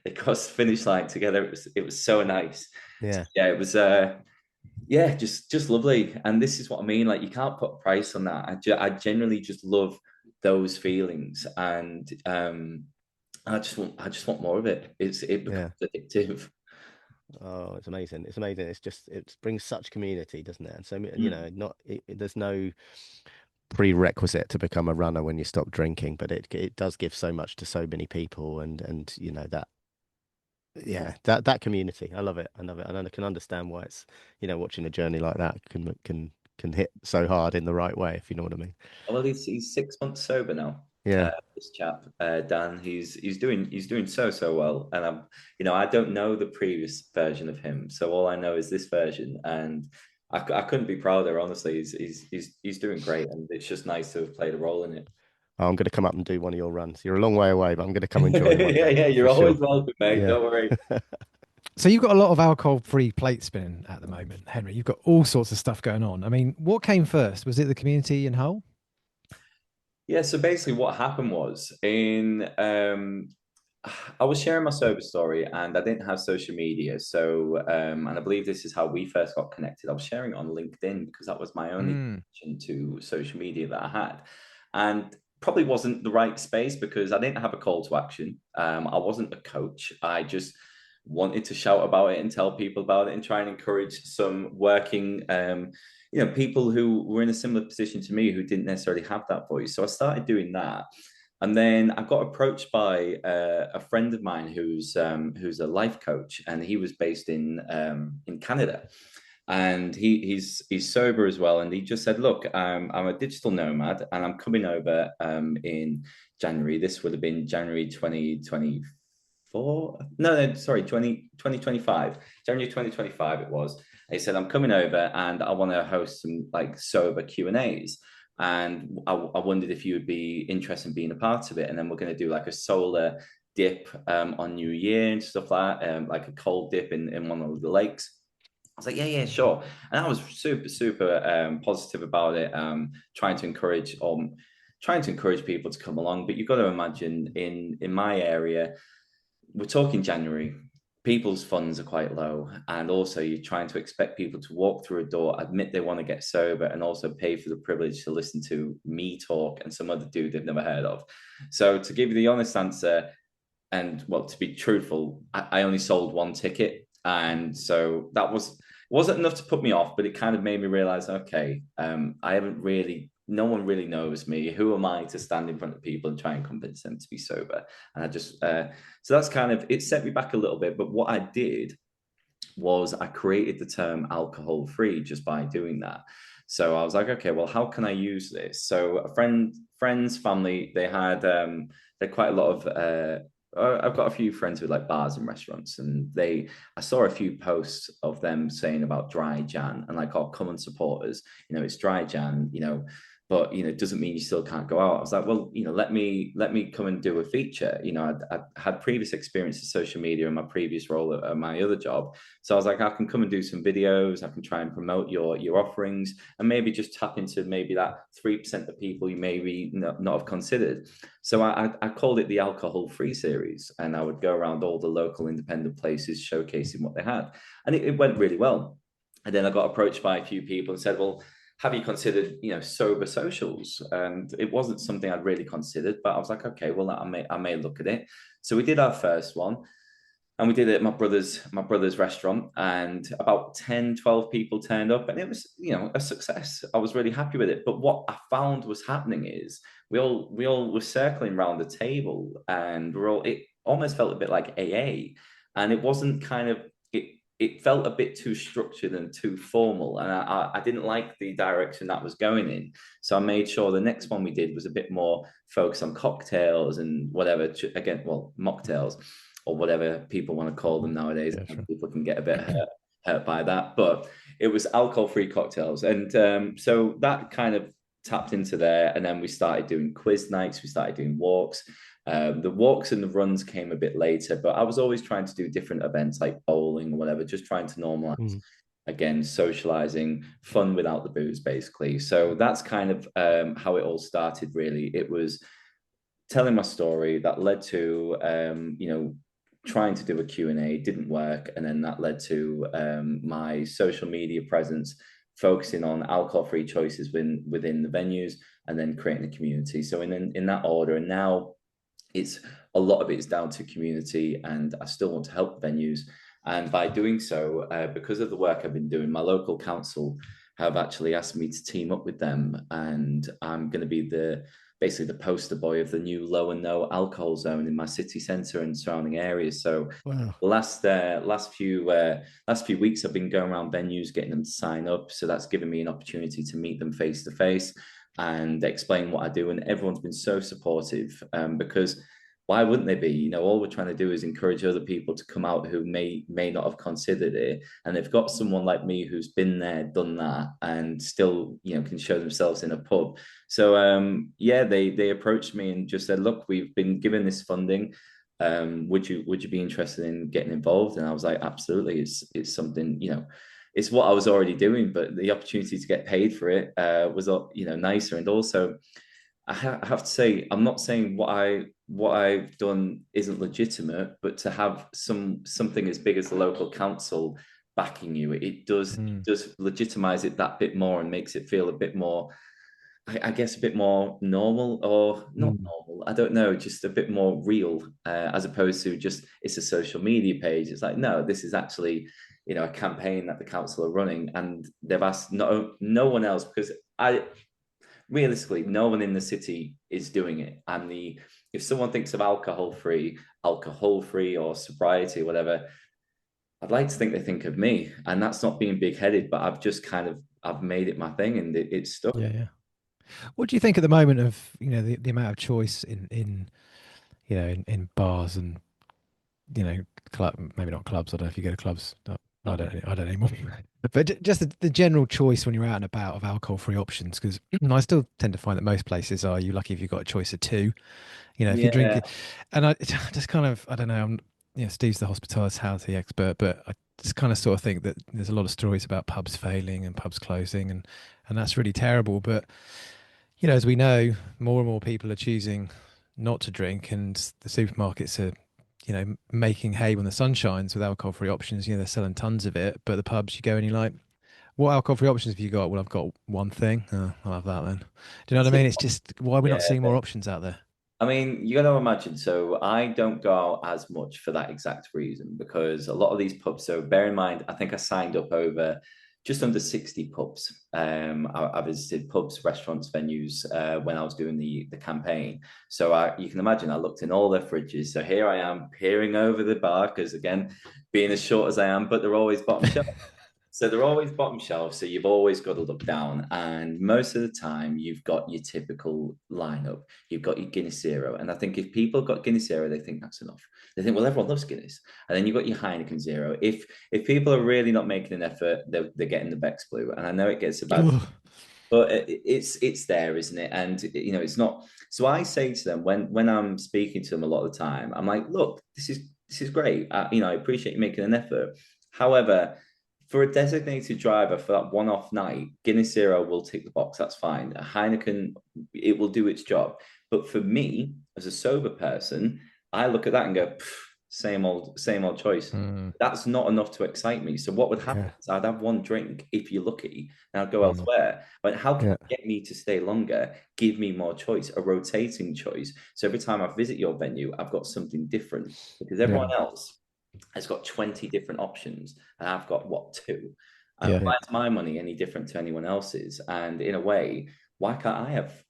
They crossed the finish line together. It was so nice. Yeah. Yeah, it was just lovely. And this is what I mean. Like, you can't put a price on that. I genuinely just love those feelings. And I just want more of it. It becomes addictive. Oh, it's amazing. It's amazing. It brings such community, doesn't it? And so, you know, there's no prerequisite to become a runner when you stop drinking, but it does give so much to so many people, and you know that community. I love it. And I can understand why it's, you know, watching a journey like that can hit so hard in the right way, if you know what I mean. Well, he's 6 months sober now. Yeah, this chap Dan, he's doing so well, and I don't know the previous version of him, so all I know is this version, and I couldn't be prouder. Honestly, he's doing great, and it's just nice to have played a role in it. I'm going to come up and do one of your runs. You're a long way away, but I'm going to come and join one. Yeah, you're always welcome, mate. Yeah. Don't worry. So you've got a lot of alcohol-free plate spinning at the moment, Henry. You've got all sorts of stuff going on. I mean, what came first? Was it the community in Hull? Yeah, so basically what happened was I was sharing my sober story and I didn't have social media. So, and I believe this is how we first got connected. I was sharing it on LinkedIn because that was my only connection to social media that I had. And probably wasn't the right space because I didn't have a call to action. I wasn't a coach. I just wanted to shout about it and tell people about it and try and encourage some working people who were in a similar position to me who didn't necessarily have that voice. So I started doing that. And then I got approached by a friend of mine who's a life coach, and he was based in Canada. and he's sober as well. And he just said, "Look, I'm a digital nomad, and I'm coming over in January. This would have been January 2024. No, sorry, 2025. January 2025 it was." And he said, "I'm coming over, and I want to host some like sober Q&As. And I wondered if you would be interested in being a part of it. And then we're going to do like a solar dip on New Year and stuff like a cold dip in one of the lakes." I was like, yeah, sure. And I was super positive about it, trying to encourage people to come along. But you've got to imagine in my area, we're talking January, people's funds are quite low. And also you're trying to expect people to walk through a door, admit they want to get sober, and also pay for the privilege to listen to me talk and some other dude they've never heard of. So to give you the honest answer, and well, to be truthful, I only sold one ticket. And so that wasn't enough to put me off, but it kind of made me realize, okay, no one really knows me. Who am I to stand in front of people and try and convince them to be sober? And I just, so that's kind of, it set me back a little bit. But what I did was I created the term alcohol free just by doing that. So I was like, okay, well, how can I use this? So friends, family, they had quite a lot of, I've got a few friends with like bars and restaurants, and I saw a few posts of them saying about dry Jan and like, "Oh, come and support us. It's dry Jan, but it doesn't mean you still can't go out." I was like, well, let me come and do a feature. I had previous experience in social media in my previous role at my other job. So I was like, I can come and do some videos, I can try and promote your offerings, and maybe just tap into maybe that 3% of people you maybe not have considered. So I called it the alcohol free series, and I would go around all the local independent places showcasing what they had. And it went really well. And then I got approached by a few people and said, well, have you considered, sober socials? And it wasn't something I'd really considered, but I was like, okay, well, I may look at it. So we did our first one, and we did it at my brother's restaurant, and about 10, 12 people turned up, and it was, a success. I was really happy with it. But what I found was happening is we all were circling around the table, and it almost felt a bit like AA, and it wasn't it felt a bit too structured and too formal, and I didn't like the direction that was going in. So I made sure the next one we did was a bit more focused on cocktails and whatever, again, well, mocktails or whatever people want to call them nowadays. Yeah, sure. People can get a bit hurt by that, but it was alcohol-free cocktails. And so that kind of tapped into there. And then we started doing quiz nights, we started doing walks. The walks and the runs came a bit later, but I was always trying to do different events like bowling or whatever, just trying to normalize again, socializing, fun without the booze, basically. So that's kind of how it all started, really. It was telling my story that led to trying to do a Q&A, didn't work, and then that led to my social media presence, focusing on alcohol-free choices within the venues, and then creating a community. So in that order, and now a lot of it is down to community, and I still want to help venues. And by doing so, because of the work I've been doing, my local council have actually asked me to team up with them, and I'm going to be basically the poster boy of the new low and no alcohol zone in my city centre and surrounding areas. So wow. The last few weeks I've been going around venues, getting them to sign up. So that's given me an opportunity to meet them face to face and explain what I do. And everyone's been so supportive, because why wouldn't they be? All we're trying to do is encourage other people to come out who may not have considered it. And they've got someone like me who's been there, done that, and still, can show themselves in a pub. So, they approached me and just said, look, we've been given this funding. Would you be interested in getting involved? And I was like, absolutely. It's something, it's what I was already doing, but the opportunity to get paid for it was, nicer. And also, I have to say, I'm not saying what I've done isn't legitimate, but to have something as big as the local council backing you, it does legitimize it that bit more and makes it feel a bit more, I guess, a bit more normal, or not normal. I don't know, just a bit more real, as opposed to just it's a social media page. It's like, no, this is actually, a campaign that the council are running, and they've asked no one else, because realistically, no one in the city is doing it. And if someone thinks of alcohol free or sobriety, whatever, I'd like to think they think of me, and that's not being big-headed, but I've just kind of I've made it my thing, and it's stuck. Yeah, yeah. What do you think at the moment of, the amount of choice in bars and, club, maybe not clubs. I don't know if you go to clubs. No, I don't anymore. But just the general choice when you're out and about of alcohol-free options, because I still tend to find that most places are you lucky if you've got a choice of two. If you drink Yeah, it, and I just kind of, I don't know, Steve's the hospitality expert, but I just kind of sort of think that there's a lot of stories about pubs failing and pubs closing, and that's really terrible. But as we know, more and more people are choosing not to drink, and the supermarkets are, making hay when the sun shines with alcohol-free options. They're selling tons of it, but the pubs, you go and you're like, what alcohol-free options have you got? Well, I've got one thing. Oh, I'll have that then. Do you know what I mean? It's just, why are we not yeah. seeing more options out there? I mean, you got to imagine. So I don't go out as much for that exact reason because a lot of these pubs. So bear in mind, I think I signed up over just under 60 pubs. I visited pubs, restaurants, venues when I was doing the campaign. So you can imagine, I looked in all their fridges. So here I am peering over the bar because again, being as short as I am, but they're always bottom shelf. So they're always bottom shelf, so you've always got to look down. And most of the time, you've got your typical lineup. You've got your Guinness Zero. And I think if people got Guinness Zero, they think that's enough. They think, well, everyone loves Guinness. And then you've got your Heineken Zero. If people are really not making an effort, they're getting the Beck's Blue. And I know it gets a bad, Ugh. but it's there, isn't it? And it's not. So I say to them when I'm speaking to them a lot of the time, I'm like, look, this is great. I appreciate you making an effort. However, for a designated driver for that one-off night, Guinness Zero will tick the box. That's fine. A Heineken, it will do its job. But for me, as a sober person, I look at that and go, same old choice. Mm, That's not enough to excite me. So what would happen yeah. is I'd have one drink if you're lucky, and I'd go Mm, elsewhere. But how can yeah. you get me to stay longer? Give me more choice, a rotating choice. So every time I visit your venue, I've got something different because Yeah. everyone else has got 20 different options and I've got what, two? And Yeah. why is my money any different to anyone else's? And in a way, why can't I have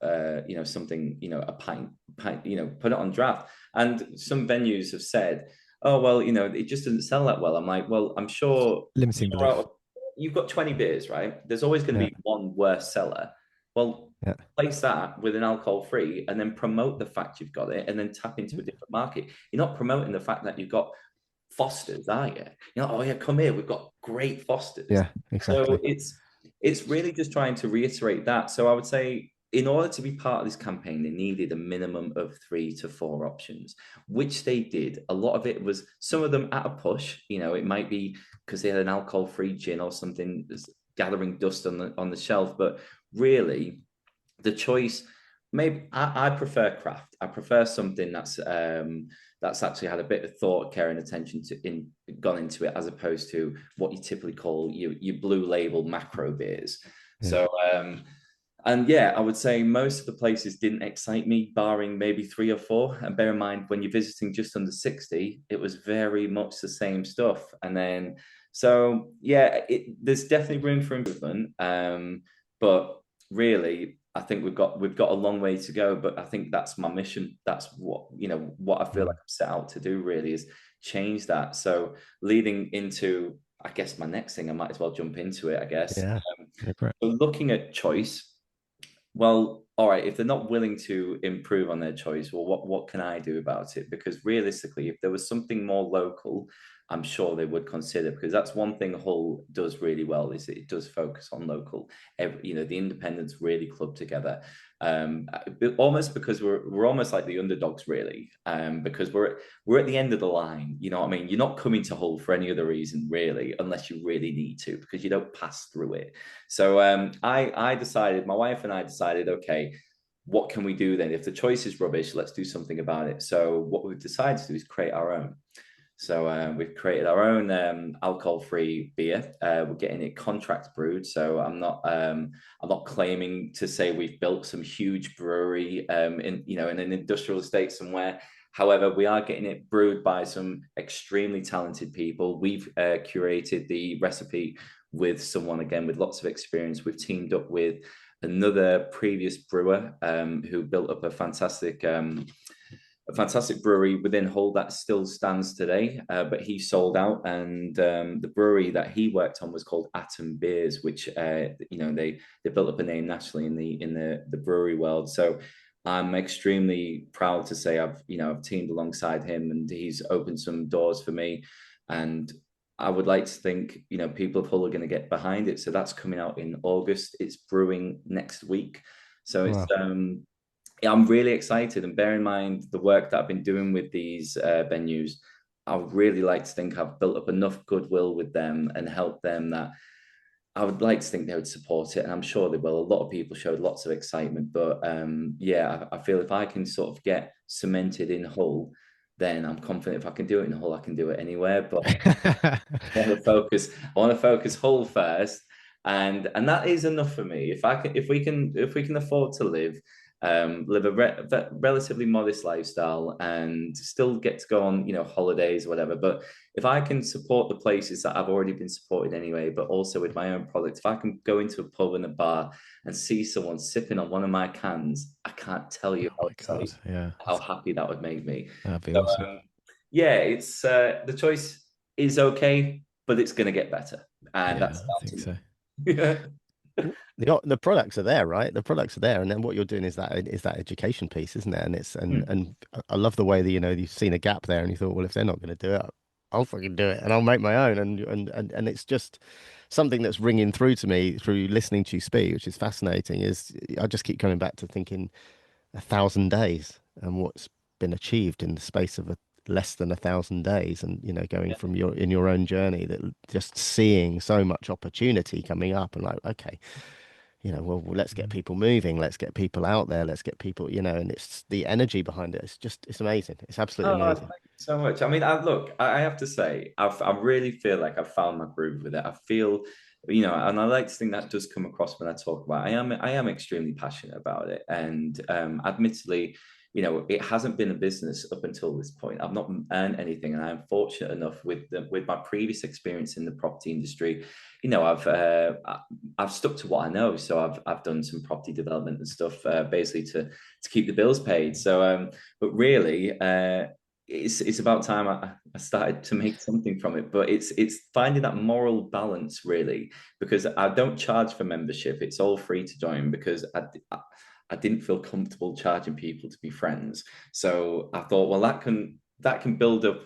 something, a pint, put it on draft? And some venues have said, oh well, it just doesn't sell that well. I'm like, well, Limiting belief. you've got 20 beers, right? There's always going to Yeah. be one worse seller. Well, Yeah. place that with an alcohol free and then promote the fact you've got it and then tap into a different market. You're not promoting the fact that you've got Fosters, are you? Oh yeah, come here. We've got great Fosters. Yeah. So Exactly. it's really just trying to reiterate that. So I would say, in order to be part of this campaign, they needed a minimum of 3 to 4 options, which they did. A lot of it was some of them at a push. It might be because they had an alcohol-free gin or something gathering dust on the shelf, but really the choice, maybe I prefer craft. I prefer something that's actually had a bit of thought, care, and attention gone into it, as opposed to what you typically call your blue label macro beers. Yeah. So and yeah, I would say most of the places didn't excite me, barring maybe 3 or 4. And bear in mind, when you're visiting just under 60, it was very much the same stuff. And then, so yeah, there's definitely room for improvement. But really, I think we've got a long way to go. But I think that's my mission. That's what I feel like I'm set out to do. Really, is change that. So leading into, I guess, my next thing, I might as well jump into it. I guess. Yeah. So looking at choice, well, all right, if they're not willing to improve on their choice, well, what can I do about it? Because realistically, if there was something more local, I'm sure they would consider, because that's one thing Hull does really well, is it does focus on local. The independents really club together, almost because we're almost like the underdogs, really, because we're at the end of the line. You know what I mean? You're not coming to Hull for any other reason, really, unless you really need to, because you don't pass through it. So I decided, my wife and I decided, okay, what can we do then? If the choice is rubbish, let's do something about it. So what we've decided to do is create our own. So we've created our own alcohol-free beer. We're getting it contract brewed. So I'm not claiming to say we've built some huge brewery in an industrial estate somewhere. However, we are getting it brewed by some extremely talented people. We've curated the recipe with someone, again, with lots of experience. We've teamed up with another previous brewer who built up a fantastic a fantastic brewery within Hull that still stands today, but he sold out, and the brewery that he worked on was called Atom Beers, which they built up a name nationally in the brewery world. So I'm extremely proud to say I've teamed alongside him, and he's opened some doors for me, and I would like to think people of Hull are going to get behind it. So that's coming out in August. It's brewing next week, so it's I'm really excited. And bear in mind the work that I've been doing with these venues, I would really like to think I've built up enough goodwill with them and helped them that I would like to think they would support it, and I'm sure they will. A lot of people showed lots of excitement, but I feel if I can sort of get cemented in Hull, then I'm confident if I can do it in Hull, I can do it anywhere. But I want to focus Hull first, and that is enough for me. If we can afford to live a relatively modest lifestyle and still get to go on holidays or whatever, but if I can support the places that I've already been supported anyway, but also with my own product, if I can go into a pub and a bar and see someone sipping on one of my cans, I can't tell you how happy that would make me. That'd be awesome. It's the choice is okay, but it's going to get better, and I think so. Yeah. The products are there, right? The products are there, and then what you're doing is that education piece, isn't it? And it's and I love the way that you've seen a gap there, and you thought, well, if they're not going to do it, I'll fucking do it, and I'll make my own, and it's just something that's ringing through to me through listening to you speak, which is fascinating. Is I just keep coming back to thinking 1,000 days and what's been achieved in the space of less than 1,000 days, and going from your own journey, that just seeing so much opportunity coming up, and like, okay, well, let's get people moving, let's get people out there, let's get people, and it's the energy behind it. It's amazing. It's absolutely amazing. Thank you so much. I mean, I have to say, I really feel like I've found my groove with it. I feel, and I like to think that does come across when I talk about it. I am extremely passionate about it, and admittedly, it hasn't been a business up until this point. I've not earned anything, and I'm fortunate enough with my previous experience in the property industry. I've stuck to what I know. So I've done some property development and stuff, basically to keep the bills paid. So, but really, it's about time I started to make something from it. But it's finding that moral balance, really, because I don't charge for membership. It's all free to join, because I didn't feel comfortable charging people to be friends. So I thought, well, that can build up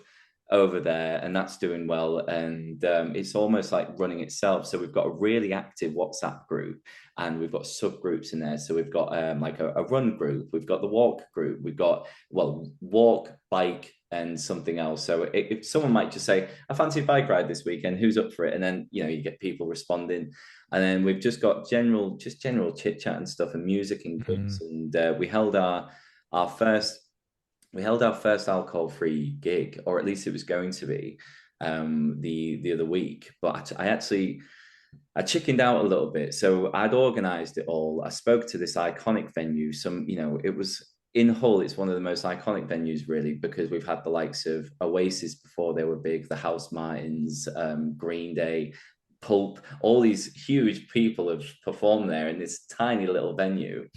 over there, and that's doing well, and it's almost like running itself. So we've got a really active WhatsApp group, and we've got subgroups in there. So we've got like a run group, we've got the walk group, we've got walk, bike, and something else. So if someone might just say, I fancy a bike ride this weekend, who's up for it? And then you get people responding. And then we've just got general chit chat and stuff, and music and gigs. And we held our first alcohol-free gig, or at least it was going to be, the other week. But I chickened out a little bit. So I'd organized it all. I spoke to this iconic venue. It was in Hull. It's one of the most iconic venues, really, because we've had the likes of Oasis before they were big, the House Martins, Green Day, Pulp. All these huge people have performed there in this tiny little venue.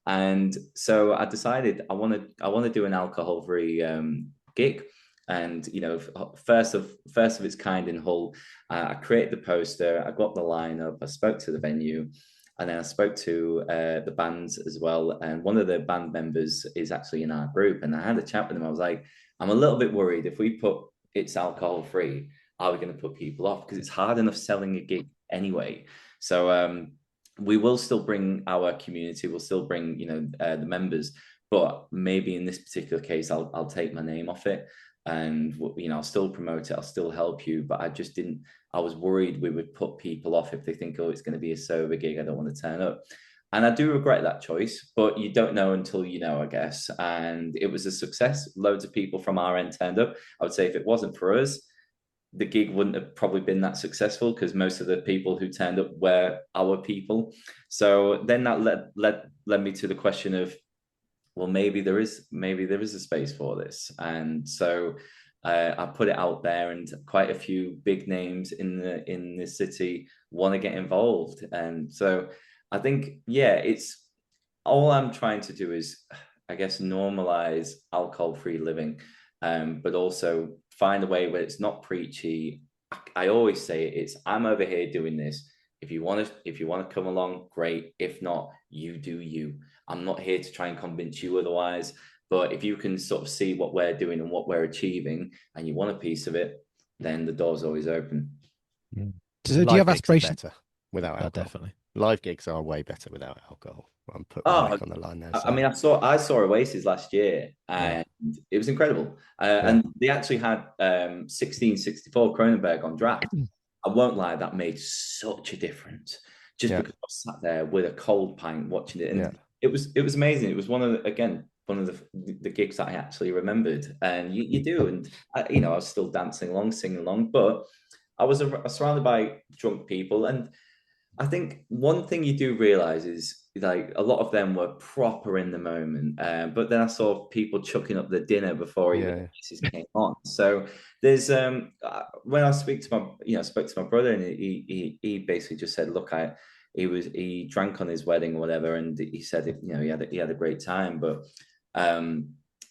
And so I decided I want to do an alcohol-free gig, and first of its kind in Hull. I created the poster, I got the lineup, I spoke to the venue, and then I spoke to the bands as well. And one of the band members is actually in our group, and I had a chat with him. I was like, I'm a little bit worried if we put it's alcohol-free, are we going to put people off? Because it's hard enough selling a gig anyway. So we will still bring our community, we'll still bring the members, but maybe in this particular case I'll take my name off it, and I'll still promote it, I'll still help you, but I was worried we would put people off if they think, oh, it's going to be a sober gig, I don't want to turn up. And I do regret that choice, but you don't know until you know, I guess. And it was a success. Loads of people from our end turned up. I would say if it wasn't for us, the gig wouldn't have probably been that successful, because most of the people who turned up were our people. So then that led me to the question of, well, maybe there is a space for this. And so I put it out there, and quite a few big names in the city want to get involved. And so I think, it's all I'm trying to do is I guess, normalize alcohol-free living, but also find a way where it's not preachy. I always say it's, I'm over here doing this. If you want to come along, great. If not, you do you. I'm not here to try and convince you otherwise. But if you can sort of see what we're doing and what we're achieving, and you want a piece of it, then the door's always open. So do you have aspirations? Better without alcohol. Definitely. Live gigs are way better without alcohol. I'm putting my neck on the line there. So. I mean, I saw Oasis last year, and it was incredible. And they actually had 1664 Kronenberg on draft. I won't lie, that made such a difference. Just because I sat there with a cold pint watching it, and it was amazing. It was one of the gigs that I actually remembered, and you do, and I was still dancing along, singing along, but I was surrounded by drunk people, and I think one thing you do realize is like a lot of them were proper in the moment, but then I saw people chucking up the dinner before even pieces came on. So there's when I spoke to my brother, and he basically just said, look, he drank on his wedding or whatever, and he said he had a great time, but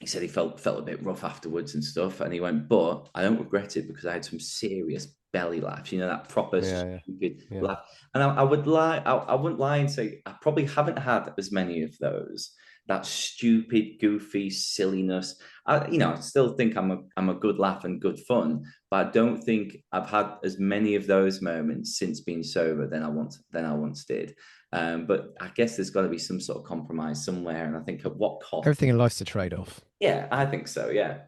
he said he felt a bit rough afterwards and stuff, and he went, but I don't regret it because I had some serious belly laughs, that proper stupid laugh. And I wouldn't lie and say I probably haven't had as many of those. That stupid, goofy silliness. I still think I'm a good laugh and good fun, but I don't think I've had as many of those moments since being sober than I once did. But I guess there's got to be some sort of compromise somewhere, and I think at what cost? Everything in life's a trade-off. Yeah, I think so. Yeah.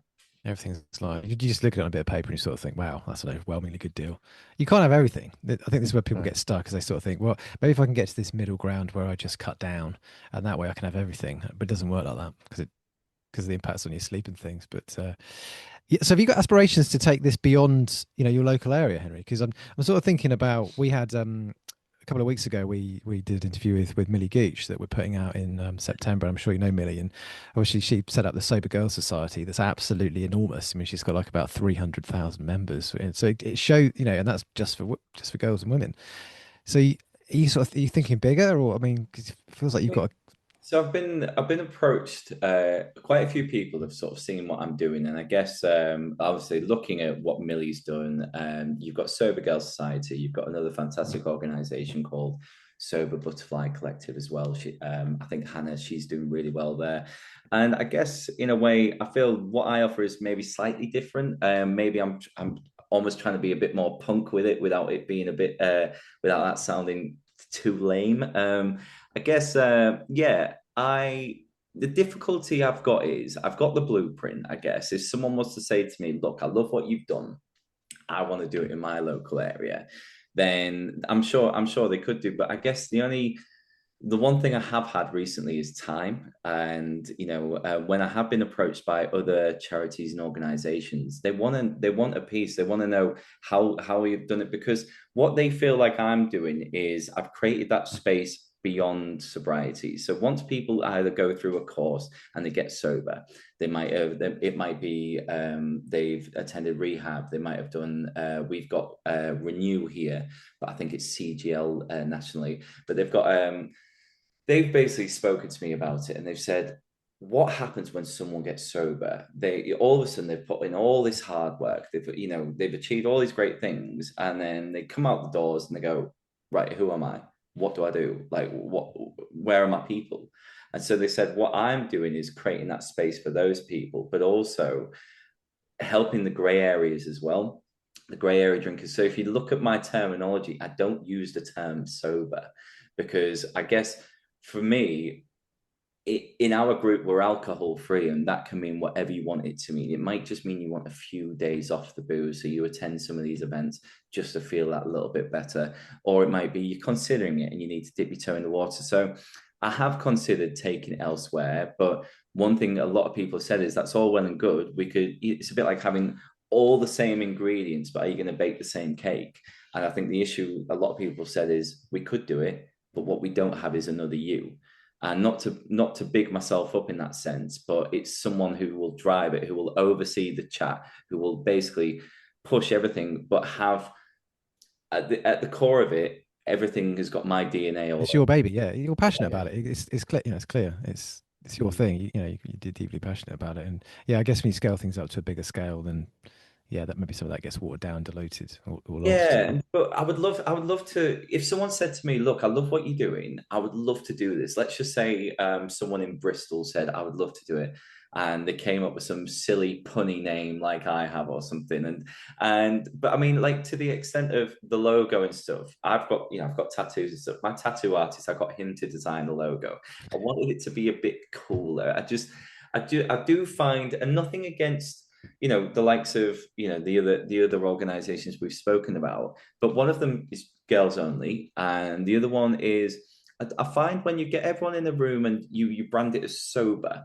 Everything's like, you just look at it on a bit of paper and you sort of think, wow, that's an overwhelmingly good deal. You can't have everything. I think this is where people get stuck, because they sort of think, well, maybe if I can get to this middle ground where I just cut down, and that way I can have everything. But it doesn't work like that because of the impacts on your sleep and things. But so have you got aspirations to take this beyond, your local area, Henry? Because I'm sort of thinking about, we had a couple of weeks ago, we did an interview with Millie Gooch that we're putting out in September. I'm sure you know Millie, and obviously she set up the Sober Girls Society. That's absolutely enormous. I mean, she's got like about 300,000 members, and so it shows, and that's just for girls and women. So are you thinking bigger, or I mean, 'cause it feels like you've got So I've been approached. Quite a few people have sort of seen what I'm doing, and I guess obviously looking at what Millie's done. You've got Sober Girls Society. You've got another fantastic organisation called Sober Butterfly Collective as well. I think Hannah, she's doing really well there. And I guess in a way, I feel what I offer is maybe slightly different. Maybe I'm almost trying to be a bit more punk with it, without it being a bit without that sounding too lame. I guess, the difficulty I've got is I've got the blueprint, I guess. If someone was to say to me, look, I love what you've done, I want to do it in my local area, then I'm sure they could do. But I guess the one thing I have had recently is time. And, when I have been approached by other charities and organizations, they want a piece. They want to know how we've done it, because what they feel like I'm doing is I've created that space beyond sobriety. So once people either go through a course and they get sober, they might have, it might be they've attended rehab, they might have done, we've got Renew here, but I think it's CGL nationally, but they've got, they've basically spoken to me about it, and they've said, what happens when someone gets sober? They all of a sudden they've put in all this hard work, they've achieved all these great things, and then they come out the doors and they go, right, who am I? What do I do? Like, where are my people? And so they said, what I'm doing is creating that space for those people, but also helping the gray areas as well, the gray area drinkers. So if you look at my terminology, I don't use the term sober, because I guess for me, in our group, we're alcohol free, and that can mean whatever you want it to mean. It might just mean you want a few days off the booze, so you attend some of these events just to feel that little bit better. Or it might be you're considering it and you need to dip your toe in the water. So I have considered taking it elsewhere, but one thing a lot of people have said is that's all well and good. It's a bit like having all the same ingredients, but are you going to bake the same cake? And I think the issue a lot of people have said is we could do it, but what we don't have is another you. And not to big myself up in that sense, but it's someone who will drive it, who will oversee the chat, who will basically push everything, but have at the core of it, everything has got my DNA. It's your baby, yeah. You're passionate about it. It's clear. It's clear. It's it's your thing. You're deeply passionate about it, and yeah, I guess when you scale things up to a bigger scale, then yeah, that maybe some of that gets watered down, diluted, or lost. Yeah, but I would love to. If someone said to me, "Look, I love what you're doing. I would love to do this." Let's just say someone in Bristol said, "I would love to do it," and they came up with some silly punny name like I have or something. But I mean, like to the extent of the logo and stuff, I've got tattoos and stuff. My tattoo artist, I got him to design the logo. I wanted it to be a bit cooler. I do find, and nothing against the likes of the other organizations we've spoken about, but one of them is girls only, and the other one is I find when you get everyone in the room and you brand it as sober,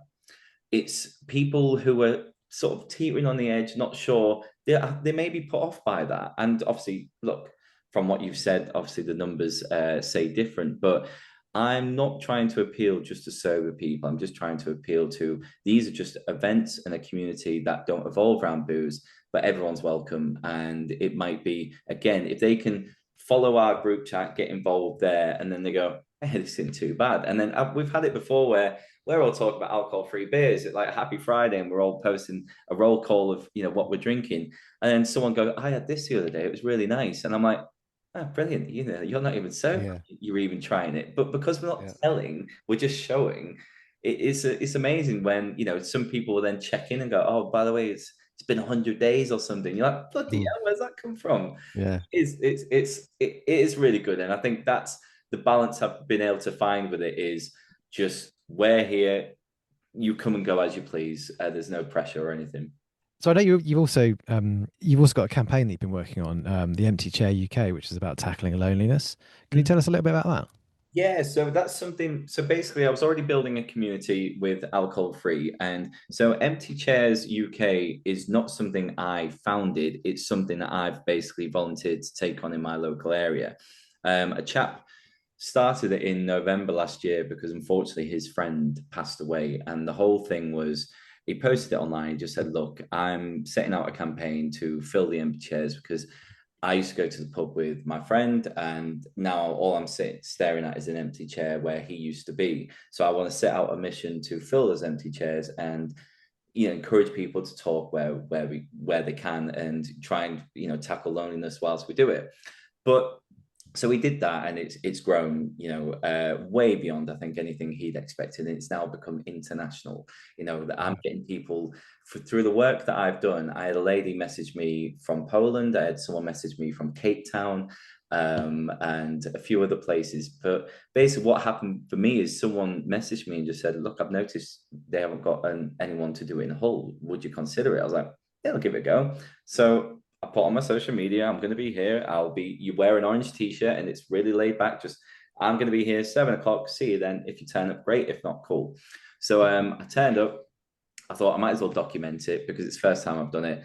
it's people who are sort of teetering on the edge, not sure. They may be put off by that, and obviously look, from what you've said, obviously the numbers say different, but I'm not trying to appeal just to sober people. I'm just trying to appeal to, these are just events and a community that don't evolve around booze, but everyone's welcome. And it might be, again, if they can follow our group chat, get involved there, and then they go, hey, this isn't too bad. And then we've had it before where we're all talking about alcohol-free beers at like Happy Friday, and we're all posting a roll call of what we're drinking. And then someone goes, I had this the other day, it was really nice. And I'm like, oh, brilliant. You're not even sober. Yeah. You're even trying it. But because we're not telling, we're just showing. It's amazing when, some people will then check in and go, oh, by the way, it's been 100 days or something. You're like, bloody hell, where's that come from? Yeah. It is really good. And I think that's the balance I've been able to find with it, is just, we're here, you come and go as you please. There's no pressure or anything. So I know you've also got a campaign that you've been working on, the Empty Chair UK, which is about tackling loneliness. Can you tell us a little bit about that? Yeah, so that's something. So basically, I was already building a community with alcohol free, and so Empty Chairs UK is not something I founded. It's something that I've basically volunteered to take on in my local area. A chap started it in November last year because unfortunately his friend passed away, and the whole thing was, he posted it online. He just said, look, I'm setting out a campaign to fill the empty chairs because I used to go to the pub with my friend, and now all I'm staring at is an empty chair where he used to be. So I want to set out a mission to fill those empty chairs and encourage people to talk where they can, and try and tackle loneliness whilst we do it. But so we did that, and it's grown, way beyond I think anything he'd expected, and it's now become international. That I'm getting people through the work that I've done. I had a lady message me from Poland. I had someone message me from Cape Town, and a few other places. But basically, what happened for me is someone messaged me and just said, "Look, I've noticed they haven't got anyone to do it in Hull. Would you consider it?" I was like, "Yeah, I'll give it a go." So I put on my social media, I'm going to be here. You wear an orange t-shirt and it's really laid back. Just, I'm going to be here 7 o'clock. See you then. If you turn up, great. If not, cool. So I turned up. I thought I might as well document it because it's the first time I've done it,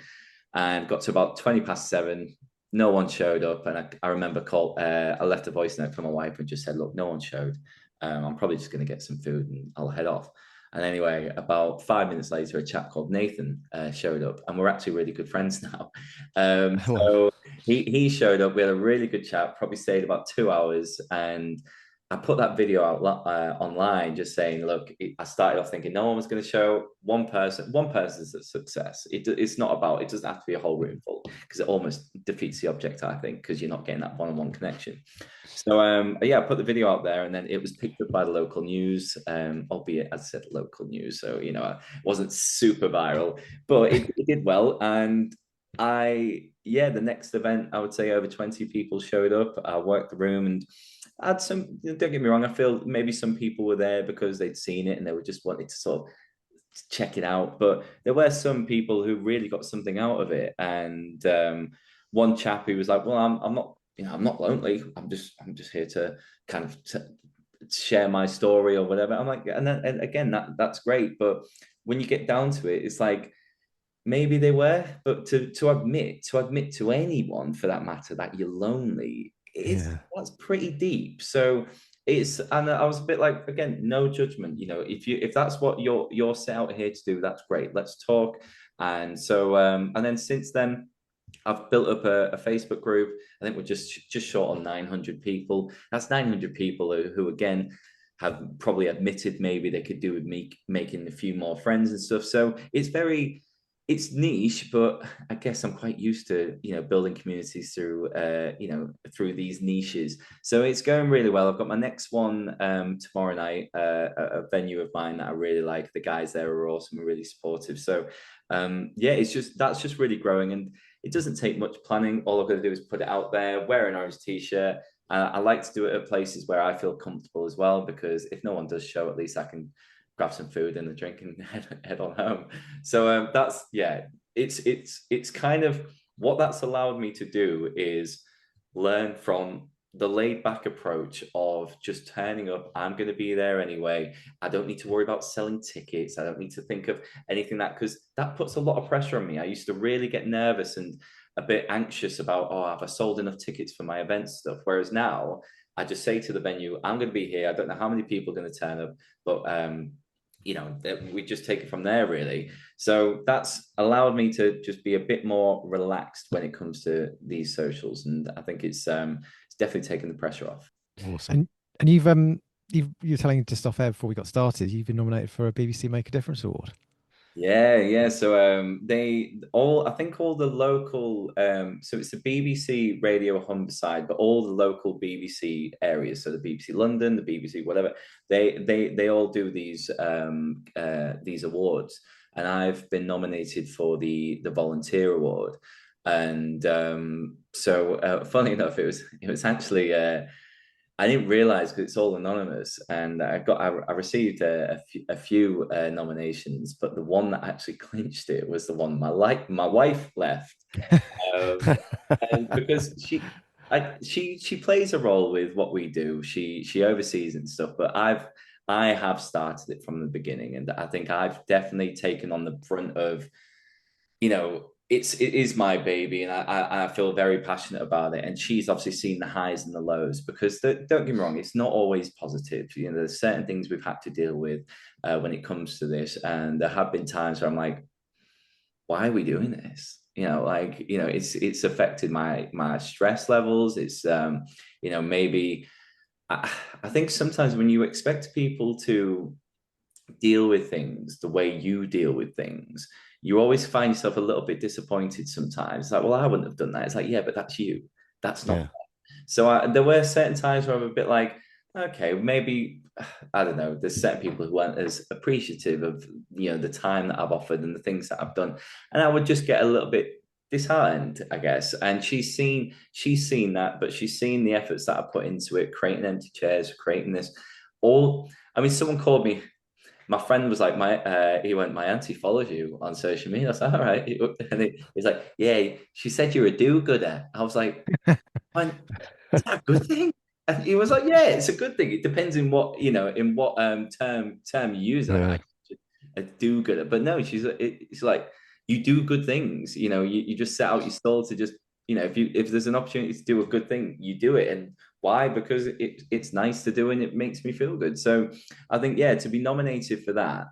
and got to about 7:20. No one showed up. And I remember I left a voice note for my wife and just said, look, no one showed. I'm probably just going to get some food and I'll head off. And anyway, about 5 minutes later, a chap called Nathan showed up, and we're actually really good friends now. So he showed up. We had a really good chat, probably stayed about 2 hours, and I put that video out online just saying, look, I started off thinking no one was going to show. One person's a success. It's not about, it doesn't have to be a whole room full, because it almost defeats the object, I think, because you're not getting that one-on-one connection. So I put the video out there, and then it was picked up by the local news, albeit, as I said, local news. So, it wasn't super viral, but it did well. And the next event, I would say over 20 people showed up. I worked the room, and I had some, don't get me wrong, I feel maybe some people were there because they'd seen it and they were just wanting to sort of check it out. But there were some people who really got something out of it. And one chap who was like, well, I'm not, I'm not lonely. I'm just here to kind of share my story or whatever. I'm like, and again, that's great. But when you get down to it, it's like, maybe they were, but to admit to anyone for that matter that you're lonely, that's pretty deep. So and I was a bit like, again, no judgment. If that's what you're set out here to do, that's great. Let's talk. And so and then since then, I've built up a Facebook group. I think we're just short on 900 people. That's 900 people who again, have probably admitted maybe they could do with me making a few more friends and stuff. So it's niche, but I guess I'm quite used to, building communities through, through these niches. So it's going really well. I've got my next one tomorrow night, a venue of mine that I really like. The guys there are awesome, are really supportive. So that's just really growing, and it doesn't take much planning. All I've got to do is put it out there, wear an orange t-shirt. I like to do it at places where I feel comfortable as well, because if no one does show, at least I can grab some food and a drink and head on home. So it's kind of what that's allowed me to do is learn from the laid back approach of just turning up. I'm going to be there anyway. I don't need to worry about selling tickets. I don't need to think of anything because that puts a lot of pressure on me. I used to really get nervous and a bit anxious about, have I sold enough tickets for my event stuff? Whereas now I just say to the venue, I'm going to be here. I don't know how many people are going to turn up, but we just take it from there, really. So that's allowed me to just be a bit more relaxed when it comes to these socials, and I think it's definitely taken the pressure off. Awesome. And you're telling just off air before we got started, you've been nominated for a BBC Make a Difference award. Yeah. So I think all the local, so it's the BBC Radio Humberside, but all the local BBC areas, so the BBC London, the BBC whatever, they all do these awards, and I've been nominated for the volunteer award, and funny enough, it was actually I didn't realize, because it's all anonymous, and I received a few nominations, but the one that actually clinched it was the one my wife left, and because she plays a role with what we do. She oversees and stuff, but I have started it from the beginning, and I think I've definitely taken on the brunt of, it is my baby, and I feel very passionate about it. And she's obviously seen the highs and the lows, because don't get me wrong, it's not always positive. There's certain things we've had to deal with when it comes to this, and there have been times where I'm like, why are we doing this? It's affected my stress levels. It's maybe I think sometimes when you expect people to deal with things the way you deal with things, you always find yourself a little bit disappointed sometimes. It's like, well, I wouldn't have done that. It's like, yeah, but that's you. That's not. Yeah. So there were certain times where I'm a bit like, okay, maybe, I don't know, there's certain people who weren't as appreciative of, the time that I've offered and the things that I've done. And I would just get a little bit disheartened, I guess. And she's seen that, but she's seen the efforts that I put into it, creating empty chairs, creating this. Someone called me. My friend was like, my auntie follows you on social media. I was like, all right. And he's like, yeah, she said you're a do-gooder. I was like, is that a good thing? And he was like, yeah, it's a good thing. It depends in what, term you use. Like, a do-gooder. But no, it's like, you do good things. You just set out your stall to just, if there's an opportunity to do a good thing, you do it. And why? Because it's nice to do, and it makes me feel good. So I think, to be nominated for that,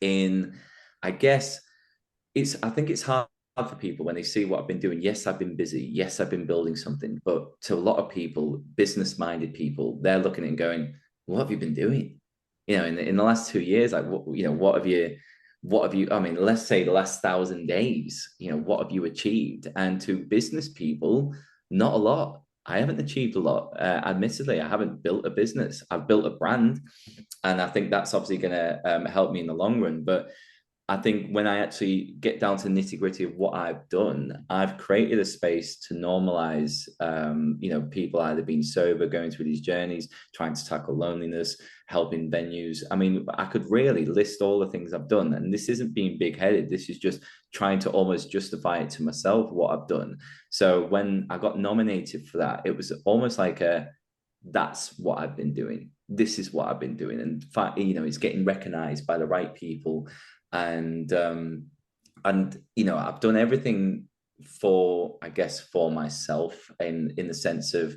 I think it's hard for people when they see what I've been doing. Yes, I've been busy. Yes, I've been building something. But to a lot of people, business-minded people, they're looking at it and going, what have you been doing? In the last 2 years, like, what have you, let's say the last 1,000 days, what have you achieved? And to business people, not a lot. I haven't achieved a lot. Admittedly, I haven't built a business. I've built a brand, and I think that's obviously going to help me in the long run. But I think when I actually get down to the nitty gritty of what I've done, I've created a space to normalize, people either being sober, going through these journeys, trying to tackle loneliness, helping venues. I could really list all the things I've done, and this isn't being big-headed. This is just trying to almost justify it to myself, what I've done. So when I got nominated for that, it was almost like that's what I've been doing. This is what I've been doing. And, it's getting recognized by the right people. And I've done everything for myself, in the sense of,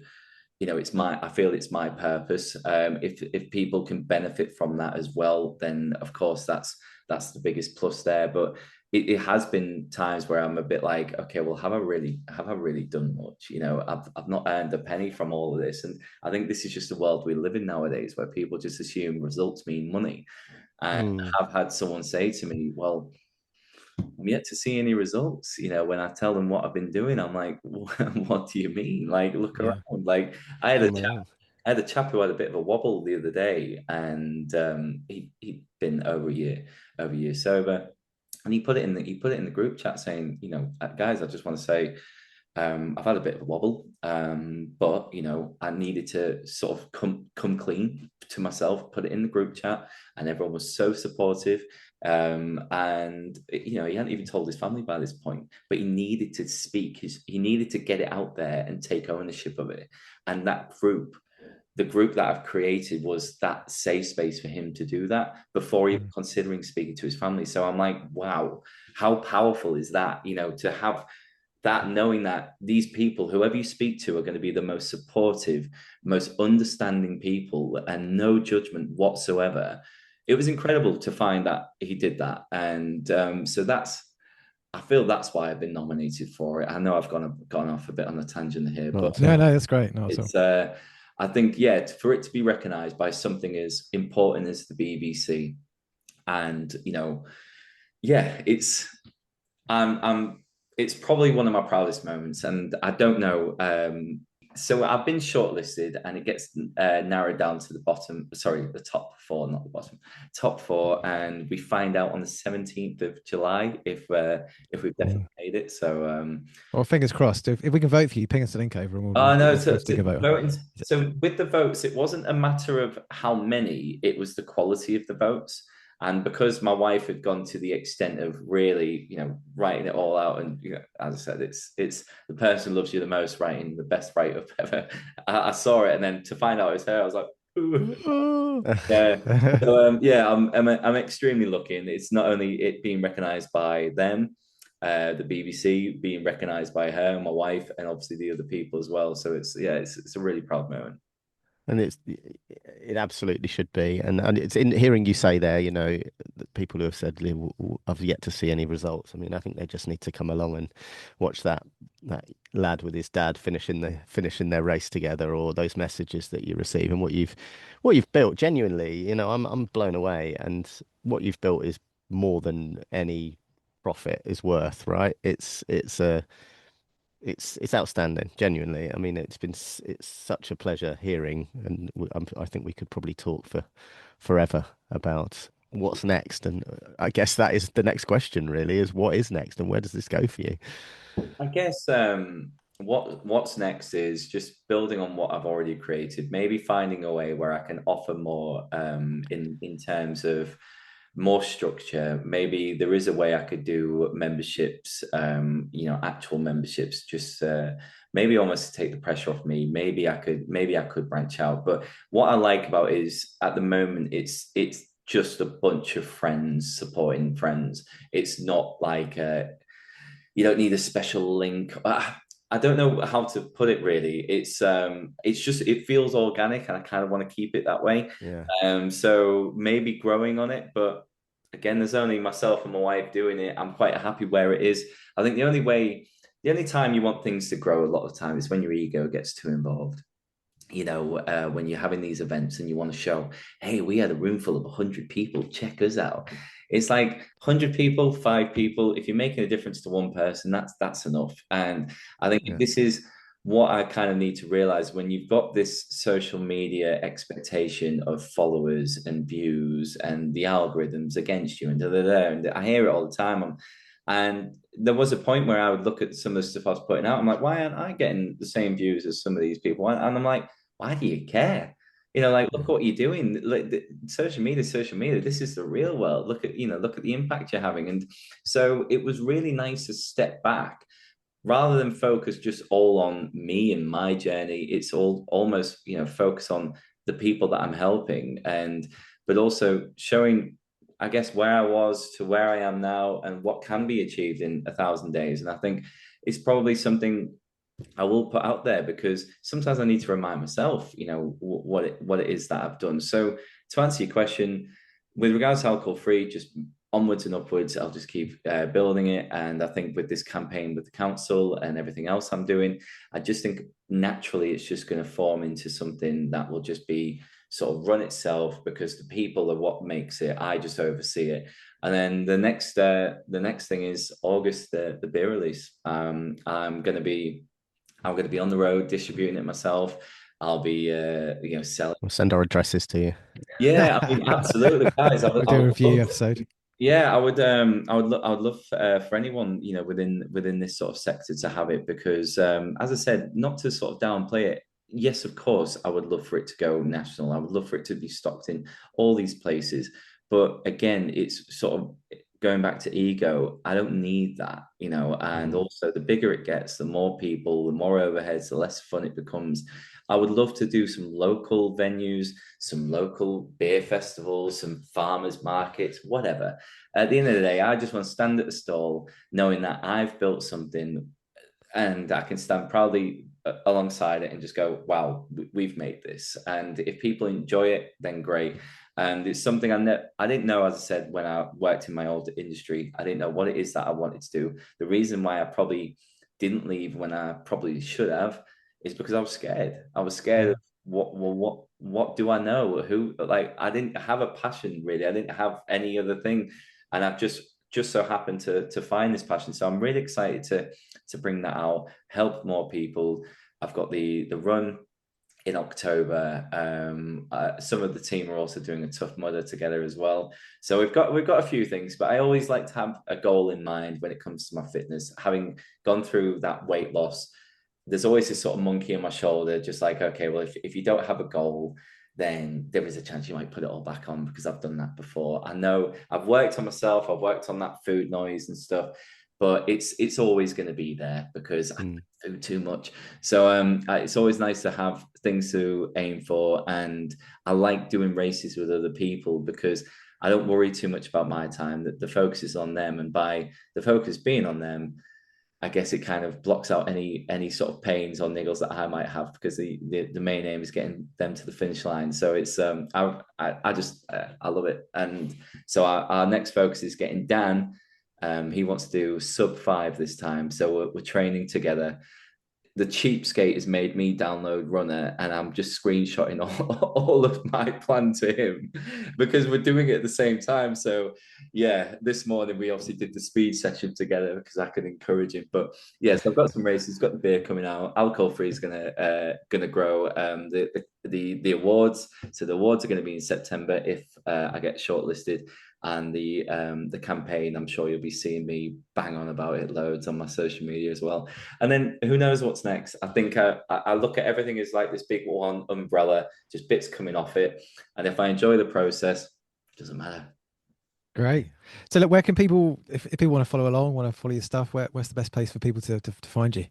I feel it's my purpose. If people can benefit from that as well, then of course that's the biggest plus there. But it has been times where I'm a bit like, okay, well, have I really done much? You know, I've not earned a penny from all of this. And I think this is just the world we live in nowadays, where people just assume results mean money. And I've had someone say to me, well, I'm yet to see any results. You know, when I tell them what I've been doing, I'm like, what do you mean? Like, look around. Like, I had a chap who had a bit of a wobble the other day, and he'd been over a year sober, and he put it in the group chat saying, you know, guys, I just want to say, I've had a bit of a wobble, but you know, I needed to sort of come clean to myself, put it in the group chat, and everyone was so supportive. And you know, he hadn't even told his family by this point, but he needed to speak. He needed to get it out there and take ownership of it. And that group, the group that I've created, was that safe space for him to do that before even considering speaking to his family. So I'm like, wow, how powerful is that? You know, to have that, knowing that these people, whoever you speak to, are going to be the most supportive, most understanding people, and no judgment whatsoever. It was incredible to find that he did that. And so I feel that's why I've been nominated for it. I know I've gone off a bit on a tangent here, but no, that's great. No, it's I think, yeah, for it to be recognized by something as important as the BBC, and you know, yeah, it's probably one of my proudest moments, and I don't know. So I've been shortlisted, and it gets narrowed down to the top four, not the bottom, top four, and we find out on the 17th of July if we've definitely made it. So, well, fingers crossed. If we can vote for you, ping us the link over, and no. So with the votes, it wasn't a matter of how many; it was the quality of the votes. And because my wife had gone to the extent of really, you know, writing it all out, and you know, as I said, it's the person who loves you the most writing the best write-up ever. I saw it, and then to find out it was her, I was like, ooh. Yeah. So I'm extremely lucky, and it's not only it being recognised by them, the BBC being recognised by her, my wife, and obviously the other people as well. So it's a really proud moment. And it absolutely should be, and it's in hearing you say there, you know, people who have said I've yet to see any results. I mean, I think they just need to come along and watch that lad with his dad finishing their race together, or those messages that you receive, and what you've built. Genuinely, you know, I'm blown away, and what you've built is more than any profit is worth. Right? It's outstanding, genuinely. I mean, it's such a pleasure hearing, and I think we could probably talk for forever about what's next. And I guess that is the next question, really, is what is next, and where does this go for you? I guess what's next is just building on what I've already created, maybe finding a way where I can offer more in terms of more structure. Maybe there is a way I could do memberships, you know, actual memberships, just maybe almost take the pressure off me. Maybe I could branch out. But what I like about it is at the moment it's just a bunch of friends supporting friends. It's not like you don't need a special link. I don't know how to put it really. It's just, it feels organic, and I kind of want to keep it that way. Yeah. So maybe growing on it, but again, there's only myself and my wife doing it. I'm quite happy where it is. I think the only time you want things to grow a lot of time is when your ego gets too involved. You know, when you're having these events and you want to show, hey, we had a room full of 100 people, check us out. It's like 100 people, 5 people. If you're making a difference to one person, that's enough. And I think this is what I kind of need to realize when you've got this social media expectation of followers and views and the algorithms against you, and and I hear it all the time. And there was a point where I would look at some of the stuff I was putting out. I'm like, why aren't I getting the same views as some of these people? And I'm like, why do you care? You know, like, look what you're doing. Like, social media. This is the real world. Look at the impact you're having. And so it was really nice to step back rather than focus just all on me and my journey. It's all almost, you know, focus on the people that I'm helping, but also showing, I guess, where I was to where I am now and what can be achieved in 1,000 days. And I think it's probably something I will put out there, because sometimes I need to remind myself, you know, what it is that I've done. So to answer your question, with regards to alcohol free, just onwards and upwards. I'll just keep building it. And I think with this campaign with the council and everything else I'm doing, I just think naturally it's just going to form into something that will just be sort of run itself, because the people are what makes it. I just oversee it. And then the next thing is August, the beer release. I'm going to be on the road distributing it myself. I'll be selling. We'll send our addresses to you. Yeah, I mean, absolutely, guys. We'll do a review episode. Yeah, I would love for anyone, within this sort of sector to have it, because as I said, not to sort of downplay it. Yes, of course, I would love for it to go national. I would love for it to be stocked in all these places. But again, it's sort of going back to ego. I don't need that, and also the bigger it gets, the more people, the more overheads, the less fun it becomes. I would love to do some local venues, some local beer festivals, some farmers markets, whatever. At the end of the day, I just want to stand at the stall knowing that I've built something and I can stand proudly alongside it and just go, wow, we've made this. And if people enjoy it, then great. And it's something I didn't know, as I said, when I worked in my old industry, I didn't know what it is that I wanted to do. The reason why I probably didn't leave when I probably should have is because I was scared. I was scared of what do I know? I didn't have a passion really. I didn't have any other thing. And I've just so happened to find this passion. So I'm really excited to bring that out, help more people. I've got the run in October. Some of the team are also doing a Tough Mudder together as well. So we've got a few things, but I always like to have a goal in mind when it comes to my fitness. Having gone through that weight loss, there's always this sort of monkey on my shoulder, just like, okay, well, if you don't have a goal, then there is a chance you might put it all back on, because I've done that before. I know I've worked on myself, I've worked on that food noise and stuff, but it's always going to be there because I do too much. So it's always nice to have things to aim for, and I like doing races with other people because I don't worry too much about my time. That the focus is on them, and by the focus being on them, I guess it kind of blocks out any sort of pains or niggles that I might have, because the main aim is getting them to the finish line. So it's I just love it. And so our next focus is getting Dan. He wants to do sub 5 this time, so we're training together. The cheapskate has made me download Runner, and I'm just screenshotting all of my plan to him because we're doing it at the same time. So yeah, this morning we obviously did the speed session together because I could encourage him. But yeah, so I've got some races, got the beer coming out. Alcohol free is gonna grow. The awards. So the awards are going to be in September if I get shortlisted. And the campaign, I'm sure you'll be seeing me bang on about it loads on my social media as well. And then who knows what's next? I think I look at everything as like this big one umbrella, just bits coming off it. And if I enjoy the process, it doesn't matter. Great. So look, where can people, if people want to follow along, want to follow your stuff, where's the best place for people to find you?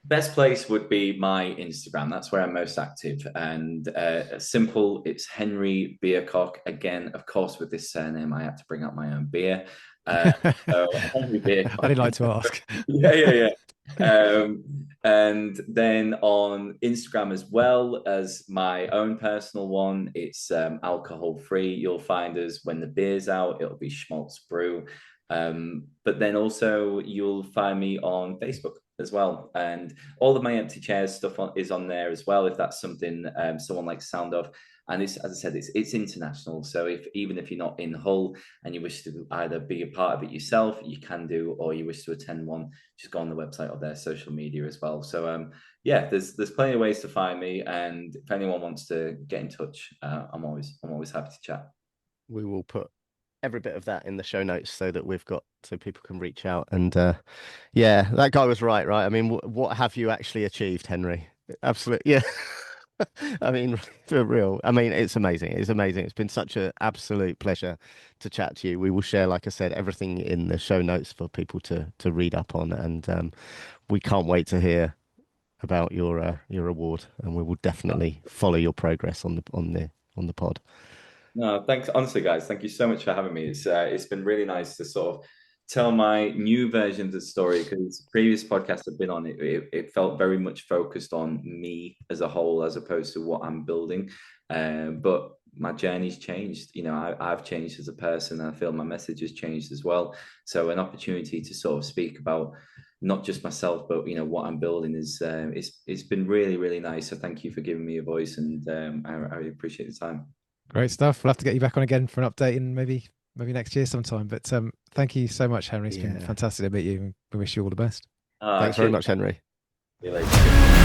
Best place would be my Instagram. That's where I'm most active. And simple, it's Henry Beercock. Again, of course, with this surname, I had to bring out my own beer. So Henry Beercock. I didn't like to ask. Yeah. And then on Instagram, as well as my own personal one, it's alcohol free. You'll find us when the beer's out. It'll be Schmaltz Brew. But then also you'll find me on Facebook as well, and all of my empty chairs stuff is on there as well, if that's something someone likes the sound of. And it's, as I said, it's international, so even if you're not in Hull and you wish to either be a part of it yourself, you can do, or you wish to attend one, just go on the website or their social media as well. So yeah, there's plenty of ways to find me, and if anyone wants to get in touch, I'm always happy to chat. We will put every bit of that in the show notes so people can reach out. And yeah, that guy was right. I mean, what have you actually achieved, Henry? Absolutely, yeah. I mean, for real. I mean, it's amazing. It's been such an absolute pleasure to chat to you. We will share, like I said, everything in the show notes for people to read up on, and we can't wait to hear about your award, and we will definitely follow your progress on the pod. No, thanks. Honestly, guys, thank you so much for having me. It's been really nice to sort of tell my new version of the story, because previous podcasts I've been on, it felt very much focused on me as a whole, as opposed to what I'm building. But my journey's changed. You know, I've changed as a person. And I feel my message has changed as well. So an opportunity to sort of speak about not just myself, but you know what I'm building is it's been really, really nice. So thank you for giving me a voice, and I really appreciate the time. Great stuff. We'll have to get you back on again for an update in maybe next year sometime. But thank you so much, Henry. It's been fantastic to meet you, and we wish you all the best. Thanks very much, Henry. See you later.